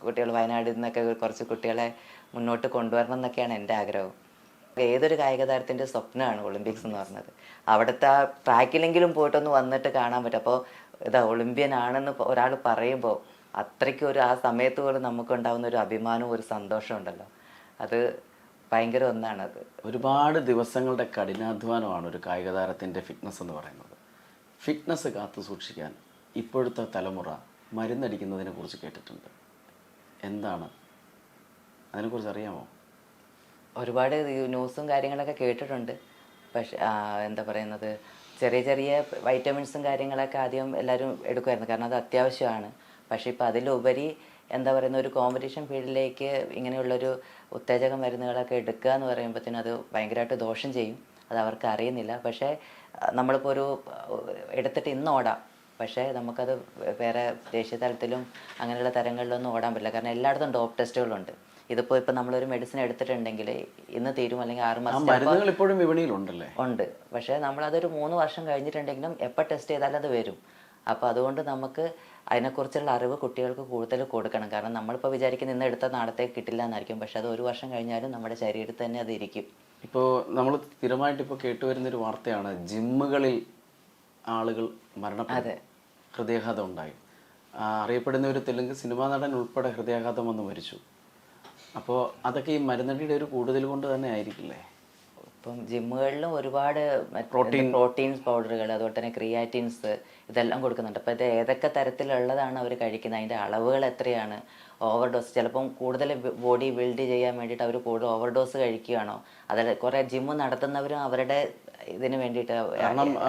കുട്ടികൾ വയനാട്ടിൽ നിന്നൊക്കെ കുറച്ച് കുട്ടികളെ മുന്നോട്ട് കൊണ്ടുവരണം എന്നൊക്കെയാണ് എൻ്റെ ആഗ്രഹം. ഏതൊരു കായിക താരത്തിൻ്റെ സ്വപ്നമാണ് ഒളിമ്പിക്സ് എന്ന് പറഞ്ഞത്. അവിടുത്തെ ആ ട്രാക്കിലെങ്കിലും പോയിട്ടൊന്ന് വന്നിട്ട് കാണാൻ പറ്റും. അപ്പോൾ ഒളിമ്പ്യൻ ആണെന്ന് ഒരാൾ പറയുമ്പോൾ അത്രയ്ക്കും ആ സമയത്ത് പോലും നമുക്കുണ്ടാകുന്ന ഒരു അഭിമാനവും ഒരു സന്തോഷവും ഉണ്ടല്ലോ, അത് ഭയങ്കര ഒന്നാണത്. ഒരുപാട് ദിവസങ്ങളുടെ കഠിനാധ്വാനമാണ് ഒരു കായിക താരത്തിൻ്റെ ഫിറ്റ്നസ് എന്ന് പറയുന്നത്. ഫിറ്റ്നസ് കാത്തു സൂക്ഷിക്കാൻ ഇപ്പോഴത്തെ തലമുറ മരുന്നടിക്കുന്നതിനെ കുറിച്ച് കേട്ടിട്ടുണ്ട്. എന്താണ് അതിനെക്കുറിച്ച് അറിയാമോ? ഒരുപാട് ന്യൂസും കാര്യങ്ങളൊക്കെ കേട്ടിട്ടുണ്ട്. പക്ഷേ എന്താ പറയുന്നത്, ചെറിയ ചെറിയ വൈറ്റമിൻസും കാര്യങ്ങളൊക്കെ ആദ്യം എല്ലാവരും എടുക്കുമായിരുന്നു, കാരണം അത് അത്യാവശ്യമാണ്. പക്ഷേ ഇപ്പോൾ അതിലുപരി എന്താ പറയുന്ന ഒരു കോമ്പറ്റീഷൻ ഫീൽഡിലേക്ക് ഇങ്ങനെയുള്ളൊരു ഉത്തേജക മരുന്നുകളൊക്കെ എടുക്കുക എന്ന് പറയുമ്പോഴത്തേനും അത് ഭയങ്കരമായിട്ട് ദോഷം ചെയ്യും. അത് അവർക്ക് അറിയുന്നില്ല. പക്ഷേ നമ്മളിപ്പോൾ എടുത്തിട്ട് ഇന്ന് ഓടാം, പക്ഷേ നമുക്കത് വേറെ ദേശീയ തലത്തിലും അങ്ങനെയുള്ള തരങ്ങളിലൊന്നും ഓടാൻ പറ്റില്ല, കാരണം എല്ലായിടത്തും ഡോപ്പ് ടെസ്റ്റുകളുണ്ട്. ഇപ്പം നമ്മളൊരു മെഡിസിൻ എടുത്തിട്ടുണ്ടെങ്കിൽ ഇന്ന് തീരും, അല്ലെങ്കിൽ 6 മാസം ഇപ്പോഴും വിപണിയിലുണ്ടല്ലേ? ഉണ്ട്. പക്ഷേ നമ്മളതൊരു 3 വർഷം കഴിഞ്ഞിട്ടുണ്ടെങ്കിലും എപ്പോൾ ടെസ്റ്റ് ചെയ്താലും അത് വരും. അപ്പോൾ അതുകൊണ്ട് നമുക്ക് അതിനെക്കുറിച്ചുള്ള അറിവ് കുട്ടികൾക്ക് കൂടുതൽ കൊടുക്കണം. കാരണം നമ്മളിപ്പോൾ വിചാരിക്കുന്ന ഇന്ന് എടുത്ത നാളത്തേക്ക് കിട്ടില്ല എന്നായിരിക്കും, പക്ഷെ അത് 1 വർഷം കഴിഞ്ഞാലും നമ്മുടെ ശരീരത്തിൽ തന്നെ അത് ഇരിക്കും. ഇപ്പോൾ നമ്മൾ സ്ഥിരമായിട്ട് ഇപ്പോൾ കേട്ടുവരുന്നൊരു വാർത്തയാണ്, ജിമ്മുകളിൽ ആളുകൾ മരണപ്പെട്ടു, ഹൃദയാഘാതം ഉണ്ടായി. അറിയപ്പെടുന്ന ഒരു തെലുങ്ക് സിനിമാ നടൻ ഉൾപ്പെടെ ഹൃദയാഘാതം വന്ന് മരിച്ചു. അപ്പോൾ അതൊക്കെ ഈ മരുന്നടിയുടെ ഒരു കൂടുതൽ കൊണ്ട് തന്നെ ആയിരിക്കില്ലേ? ഇപ്പം ജിമ്മുകളിലും ഒരുപാട് പ്രോട്ടീൻസ് പൗഡറുകൾ, അതുപോലെ തന്നെ ക്രിയാറ്റിൻസ്, ഇതെല്ലാം കൊടുക്കുന്നുണ്ട്. അപ്പോൾ ഇത് ഏതൊക്കെ തരത്തിലുള്ളതാണ് അവർ കഴിക്കുന്നത്, അതിൻ്റെ അളവുകൾ എത്രയാണ്, ഓവർഡോസ്, ചിലപ്പം കൂടുതൽ ബോഡി ബിൽഡ് ചെയ്യാൻ വേണ്ടിയിട്ട് അവർ കൂടുതൽ ഓവർഡോസ് കഴിക്കുകയാണോ, അതല്ല കുറേ ജിമ്മ് നടത്തുന്നവരും അവരുടെ ഇതിന് വേണ്ടിയിട്ട്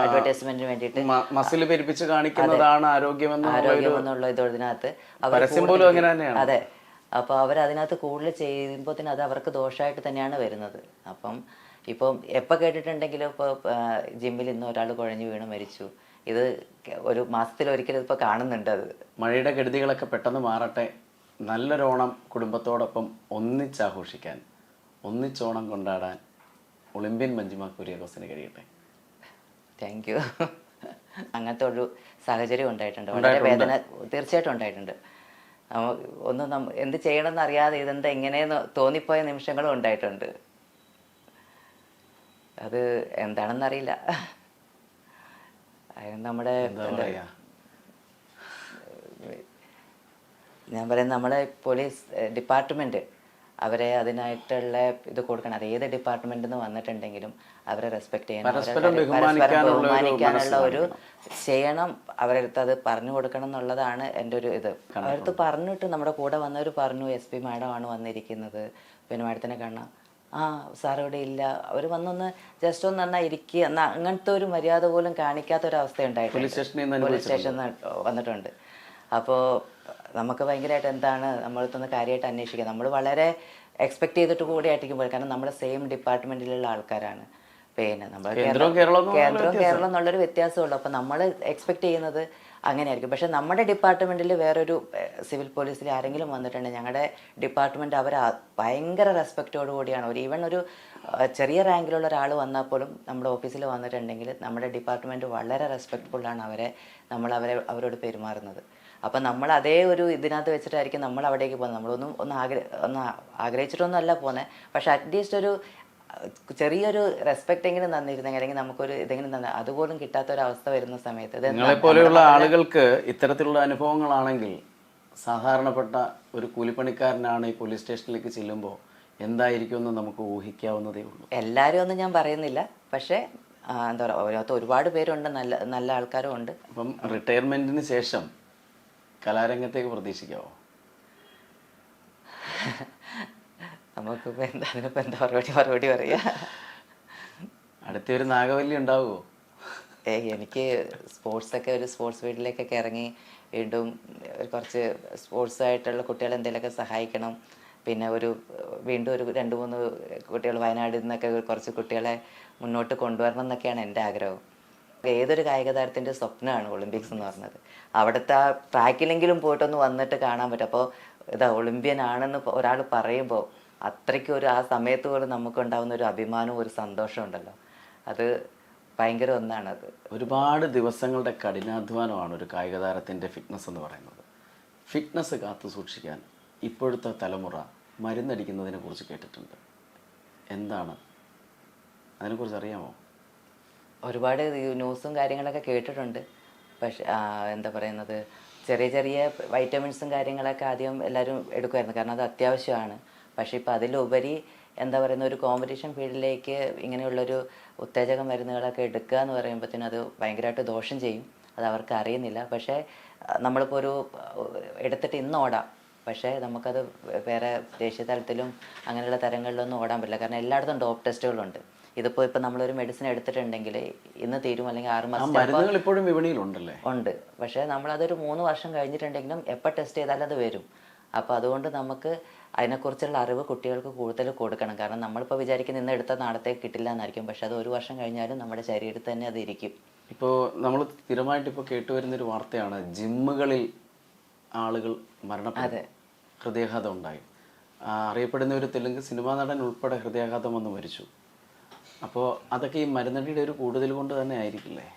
അഡ്വർടൈസ്മെന്റിന് വേണ്ടിയിട്ട് മസിൽ പെരുപ്പിച്ച് കാണിക്കുന്നതാണ് ആരോഗ്യമെന്നുള്ള ഇതിനകത്ത് അവർ, അതെ. അപ്പോൾ അവരതിനകത്ത് കൂടുതൽ ചെയ്യുമ്പോൾ തന്നെ അത് അവർക്ക് ദോഷമായിട്ട് തന്നെയാണ് വരുന്നത്. ഇപ്പം എപ്പോൾ കേട്ടിട്ടുണ്ടെങ്കിലും ഇപ്പോൾ ജിമ്മിൽ ഇന്ന് ഒരാൾ കുഴഞ്ഞു വീണ് മരിച്ചു, ഇത് ഒരു മാസത്തിലൊരിക്കലും ഇപ്പോൾ കാണുന്നുണ്ട്. അത് മഴയുടെ കെടുതികളൊക്കെ പെട്ടെന്ന് മാറട്ടെ, നല്ലൊരോണം കുടുംബത്തോടൊപ്പം ഒന്നിച്ചാഘോഷിക്കാൻ, ഒന്നിച്ചോണം കൊണ്ടാടാൻ ഒളിമ്പ്യൻ മഞ്ജിമ കുര്യാക്കോസിന് കഴിയട്ടെ. Thank you. അങ്ങനത്തെ ഒരു സാഹചര്യം ഉണ്ടായിട്ടുണ്ട്, വളരെ വേദന തീർച്ചയായിട്ടും ഉണ്ടായിട്ടുണ്ട്. എന്ത് ചെയ്യണമെന്ന് അറിയാതെ ഇതെന്താ ഇങ്ങനെയെന്ന് തോന്നിപ്പോയ നിമിഷങ്ങളും ഉണ്ടായിട്ടുണ്ട്. അത് എന്താണെന്നറിയില്ല. നമ്മുടെ ഞാൻ പറയുന്നത് നമ്മുടെ പോലീസ് ഡിപ്പാർട്ട്മെൻറ്റ് അവരെ അതിനായിട്ടുള്ള ഇത് കൊടുക്കണം. അത് ഏത് ഡിപ്പാർട്ട്മെന്റിൽ നിന്ന് വന്നിട്ടുണ്ടെങ്കിലും അവരെ റെസ്പെക്ട് ചെയ്യണം, പരസ്പരം പരസ്പരം ബഹുമാനിക്കാനുള്ള ഒരു ബഹുമാനിക്കാനുള്ള ഒരു മനസ്സ് ചെയ്യണം, അവരടുത്ത് അത് പറഞ്ഞു കൊടുക്കണം എന്നുള്ളതാണ് എൻ്റെ ഒരു ഇത്. അവരടുത്ത് പറഞ്ഞിട്ട് നമ്മുടെ കൂടെ വന്നവർ പറഞ്ഞു SP മാഡം ആണ് വന്നിരിക്കുന്നത്, പിന്നെ മാഡത്തിനെ കാണാം, ആ സാർ ഇവിടെ ഇല്ല, അവർ വന്നൊന്ന് ജസ്റ്റ് ഒന്ന് എന്നാ ഇരിക്കുക എന്നാ, അങ്ങനത്തെ ഒരു മര്യാദ പോലും കാണിക്കാത്ത ഒരു അവസ്ഥ ഉണ്ടായിട്ടുണ്ട്. പോലീസ് സ്റ്റേഷനിൽ വന്നിട്ടുണ്ട്. അപ്പോൾ നമുക്ക് ഭയങ്കരമായിട്ട് എന്താണ് നമ്മളടുത്തൊന്ന് കാര്യമായിട്ട് അന്വേഷിക്കുക. നമ്മൾ വളരെ എക്സ്പെക്ട് ചെയ്തിട്ട് കൂടി ആയിരിക്കും പോയി, കാരണം നമ്മുടെ സെയിം ഡിപ്പാർട്ട്മെന്റിലുള്ള ആൾക്കാരാണ്. പിന്നെ നമ്മൾ കേന്ദ്രവും കേരളം എന്നുള്ളൊരു വ്യത്യാസമുള്ളൂ. അപ്പോൾ നമ്മൾ എക്സ്പെക്ട് ചെയ്യുന്നത് അങ്ങനെയായിരിക്കും. പക്ഷെ നമ്മുടെ ഡിപ്പാർട്ട്മെന്റിൽ വേറൊരു സിവിൽ പോലീസിൽ ആരെങ്കിലും വന്നിട്ടുണ്ടെങ്കിൽ ഞങ്ങളുടെ ഡിപ്പാർട്ട്മെന്റ് അവർ ഭയങ്കര റെസ്പെക്റ്റോടു കൂടിയാണ്, ഒരു ഈവൻ ഒരു ചെറിയ റാങ്കിലുള്ള ഒരാൾ വന്നാൽ പോലും നമ്മുടെ ഓഫീസിൽ വന്നിട്ടുണ്ടെങ്കിൽ നമ്മുടെ ഡിപ്പാർട്ട്മെന്റ് വളരെ റെസ്പെക്റ്റ്ഫുള്ളാണ് അവരോട് പെരുമാറുന്നത്. അപ്പം നമ്മൾ അതേ ഒരു ഇതിനകത്ത് വെച്ചിട്ടായിരിക്കും നമ്മൾ അവിടേക്ക് പോകുന്നത്. നമ്മളൊന്നും ഒന്ന് ആഗ്രഹിച്ചിട്ടൊന്നും അല്ല പോകുന്നത്, പക്ഷെ അറ്റ്ലീസ്റ്റ് ഒരു ചെറിയൊരു റെസ്പെക്റ്റ് എങ്കിലും തന്നിരുന്നെങ്കിൽ, അല്ലെങ്കിൽ നമുക്കൊരു ഇതെങ്കിലും തന്നെ അതുപോലും കിട്ടാത്ത ഒരു അവസ്ഥ വരുന്ന സമയത്ത് നിങ്ങളെപ്പോലെയുള്ള ആളുകൾക്ക് ഇത്തരത്തിലുള്ള അനുഭവങ്ങളാണെങ്കിൽ സാധാരണപ്പെട്ട ഒരു കൂലിപ്പണിക്കാരനാണ് ഈ പോലീസ് സ്റ്റേഷനിലേക്ക് ചെല്ലുമ്പോൾ എന്തായിരിക്കുമെന്ന് നമുക്ക് ഊഹിക്കാവുന്നതേ ഉള്ളൂ. എല്ലാവരും ഒന്നും ഞാൻ പറയുന്നില്ല, പക്ഷേ എന്താ പറയുക, അതിനകത്ത് ഒരുപാട് പേരുണ്ട്, നല്ല നല്ല ആൾക്കാരും ഉണ്ട്. അപ്പം റിട്ടയർമെന്റിന് ശേഷം കലാരംഗത്തേക്ക് പ്രതീക്ഷിക്കാവോ? നമുക്കിപ്പോൾ അതിനിപ്പോൾ എന്താ മറുപടി പറയുക? അടുത്തൊരു നാഗവല്ലി ഉണ്ടാവുമോ? എനിക്ക് സ്പോർട്സൊക്കെ, ഒരു സ്പോർട്സ് ഫീൽഡിലേക്കൊക്കെ ഇറങ്ങി വീണ്ടും കുറച്ച് സ്പോർട്സായിട്ടുള്ള കുട്ടികളെ എന്തെങ്കിലുമൊക്കെ സഹായിക്കണം. പിന്നെ വീണ്ടും ഒരു 2-3 കുട്ടികൾ വയനാട്ടിൽ നിന്നൊക്കെ കുറച്ച് കുട്ടികളെ മുന്നോട്ട് കൊണ്ടുവരണം എന്നൊക്കെയാണ് എൻ്റെ ആഗ്രഹം. ഏതൊരു കായിക താരത്തിൻ്റെ സ്വപ്നമാണ് ഒളിമ്പിക്സ് എന്ന് പറഞ്ഞത്. അവിടുത്തെ ആ ട്രാക്കിലെങ്കിലും പോയിട്ടൊന്ന് വന്നിട്ട് കാണാൻ പറ്റും. അപ്പോൾ ഒളിമ്പ്യൻ ആണെന്ന് ഒരാൾ പറയുമ്പോൾ അത്രയ്ക്കും ആ സമയത്ത് പോലും നമുക്കുണ്ടാകുന്ന ഒരു അഭിമാനവും ഒരു സന്തോഷവും ഉണ്ടല്ലോ, അത് ഭയങ്കര ഒന്നാണത്. ഒരുപാട് ദിവസങ്ങളുടെ കഠിനാധ്വാനമാണ് ഒരു കായിക താരത്തിൻ്റെ ഫിറ്റ്നസ് എന്ന് പറയുന്നത്. ഫിറ്റ്നസ് കാത്തു സൂക്ഷിക്കാൻ ഇപ്പോഴത്തെ തലമുറ മരുന്നടിക്കുന്നതിനെ കുറിച്ച് കേട്ടിട്ടുണ്ട്. എന്താണ് അതിനെക്കുറിച്ച് അറിയാമോ? ഒരുപാട് ന്യൂസും കാര്യങ്ങളൊക്കെ കേട്ടിട്ടുണ്ട്. പക്ഷെ എന്താ പറയുന്നത്, ചെറിയ ചെറിയ വൈറ്റമിൻസും കാര്യങ്ങളൊക്കെ ആദ്യം എല്ലാവരും എടുക്കുമായിരുന്നു, കാരണം അത് അത്യാവശ്യമാണ്. പക്ഷേ ഇപ്പോൾ അതിലുപരി എന്താ പറയുന്ന ഒരു കോമ്പറ്റീഷൻ ഫീൽഡിലേക്ക് ഇങ്ങനെയുള്ളൊരു ഉത്തേജക മരുന്നുകളൊക്കെ എടുക്കുക എന്ന് പറയുമ്പോഴത്തേനും അത് ഭയങ്കരമായിട്ട് ദോഷം ചെയ്യും. അത് അവർക്ക് അറിയുന്നില്ല. പക്ഷേ നമ്മളിപ്പോൾ എടുത്തിട്ട് ഇന്ന് ഓടാം, പക്ഷേ നമുക്കത് വേറെ ദേശീയ തലത്തിലും അങ്ങനെയുള്ള തരങ്ങളിലൊന്നും ഓടാൻ പറ്റില്ല, കാരണം എല്ലായിടത്തും ഡോപ്പ് ടെസ്റ്റുകളുണ്ട്. ഇപ്പം നമ്മളൊരു മെഡിസിൻ എടുത്തിട്ടുണ്ടെങ്കിൽ ഇന്ന് തീരും, അല്ലെങ്കിൽ 6 മാസം ഇപ്പോഴും വിപണിയിലുണ്ടല്ലേ? ഉണ്ട്. പക്ഷേ നമ്മളതൊരു 3 വർഷം കഴിഞ്ഞിട്ടുണ്ടെങ്കിലും എപ്പോൾ ടെസ്റ്റ് ചെയ്താലും അത് വരും. അപ്പോൾ അതുകൊണ്ട് നമുക്ക് അതിനെക്കുറിച്ചുള്ള അറിവ് കുട്ടികൾക്ക് കൂടുതൽ കൊടുക്കണം. കാരണം നമ്മളിപ്പോൾ വിചാരിക്കുന്ന ഇന്ന് എടുത്ത നാളത്തേക്ക് കിട്ടില്ല എന്നായിരിക്കും, പക്ഷെ അത് 1 വർഷം കഴിഞ്ഞാലും നമ്മുടെ ശരീരത്തിൽ തന്നെ അത് ഇരിക്കും. ഇപ്പോൾ നമ്മൾ സ്ഥിരമായിട്ട് ഇപ്പോൾ കേട്ടുവരുന്നൊരു വാർത്തയാണ്, ജിമ്മുകളിൽ ആളുകൾ മരണപ്പെട്ടു, ഹൃദയാഘാതം ഉണ്ടായി. അറിയപ്പെടുന്ന ഒരു തെലുങ്ക് സിനിമാ നടൻ ഉൾപ്പെടെ ഹൃദയാഘാതം വന്ന് മരിച്ചു. അപ്പോൾ അതൊക്കെ ഈ മരുന്നടിയുടെ ഒരു കൂടുതൽ കൊണ്ട് തന്നെ ആയിരിക്കില്ലേ?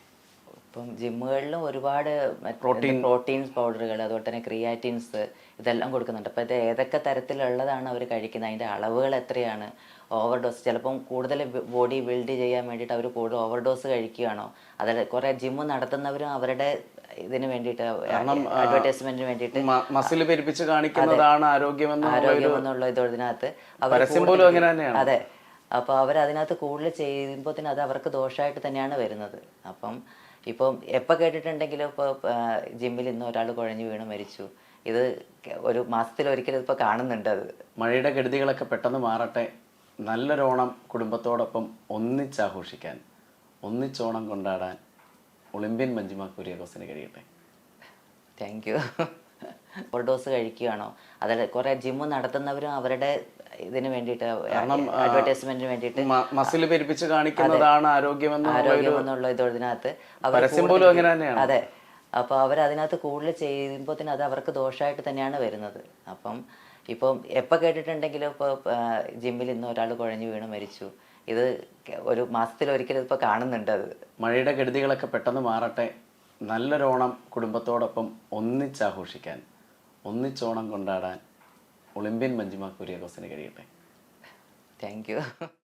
ഇപ്പം ജിമ്മുകളിലും ഒരുപാട് പ്രോട്ടീൻസ് പൗഡറുകൾ, അതുപോലെ തന്നെ ക്രിയാറ്റിൻസ്, ഇതെല്ലാം കൊടുക്കുന്നുണ്ട്. അപ്പോൾ ഇത് ഏതൊക്കെ തരത്തിലുള്ളതാണ് അവർ കഴിക്കുന്നത്, അതിൻ്റെ അളവുകൾ എത്രയാണ്, ഓവർഡോസ്, ചിലപ്പം കൂടുതൽ ബോഡി ബിൽഡ് ചെയ്യാൻ വേണ്ടിയിട്ട് അവർ കൂടുതൽ ഓവർഡോസ് കഴിക്കുകയാണോ, അതല്ല കുറേ ജിമ്മ് നടത്തുന്നവരും അവരുടെ ഇതിന് വേണ്ടിയിട്ട്, അഡ്വർടൈസ്മെന്റിന് വേണ്ടിയിട്ട് മസിൽ പെരുപ്പിച്ച് കാണിക്കുന്നതാണ് ആരോഗ്യമെന്നുള്ള ഇതിനകത്ത് അവർ, അതെ. അപ്പോൾ അവരതിനകത്ത് കൂടുതൽ ചെയ്യുമ്പോൾ തന്നെ അത് അവർക്ക് ദോഷമായിട്ട് തന്നെയാണ് വരുന്നത്. ഇപ്പം എപ്പോൾ കേട്ടിട്ടുണ്ടെങ്കിലും ഇപ്പോൾ ജിമ്മിൽ ഇന്ന് ഒരാൾ കുഴഞ്ഞു വീണ് മരിച്ചു, ഇത് ഒരു മാസത്തിലൊരിക്കലും ഇപ്പോൾ കാണുന്നുണ്ട്. അത് മഴയുടെ കെടുതികളൊക്കെ പെട്ടെന്ന് മാറട്ടെ, നല്ലൊരോണം കുടുംബത്തോടൊപ്പം ഒന്നിച്ചാഘോഷിക്കാൻ, ഒന്നിച്ചോണം കൊണ്ടാടാൻ ഒളിമ്പ്യൻ മഞ്ജിമ കുര്യാക്കോസിന് കഴിയട്ടെ. Thank you. ഓവർഡോസ് കഴിക്കുകയാണോ, അതല്ല കുറേ ജിമ്മ് നടത്തുന്നവരും അവരുടെ ഇതിന് വേണ്ടിയിട്ട്, അഡ്വർടൈസ്മെന്റിന് വേണ്ടിയിട്ട് മസിൽ പെരുപ്പിച്ച് കാണിക്കുന്നതാണ് ആരോഗ്യമെന്നുള്ള ഇതിനകത്ത് അതെ. അപ്പോൾ അവരതിനകത്ത് കൂടുതൽ ചെയ്യുമ്പോൾ തന്നെ അത് അവർക്ക് ദോഷമായിട്ട് തന്നെയാണ് വരുന്നത്. ഇപ്പം എപ്പോൾ കേട്ടിട്ടുണ്ടെങ്കിലും ഇപ്പോൾ ജിമ്മിൽ ഇന്ന് ഒരാൾ കുഴഞ്ഞു വീണ് മരിച്ചു, ഇത് ഒരു മാസത്തിലൊരിക്കലും ഇപ്പോൾ കാണുന്നുണ്ട്. അത് മഴയുടെ കെടുതികളൊക്കെ പെട്ടെന്ന് മാറട്ടെ, നല്ലൊരോണം കുടുംബത്തോടൊപ്പം ഒന്നിച്ചാഘോഷിക്കാൻ, ഒന്നിച്ചോണം കൊണ്ടാടാൻ ഒളിമ്പ്യൻ മഞ്ജിമ കുര്യാക്കോസിന് കഴിയട്ടെ. Thank you.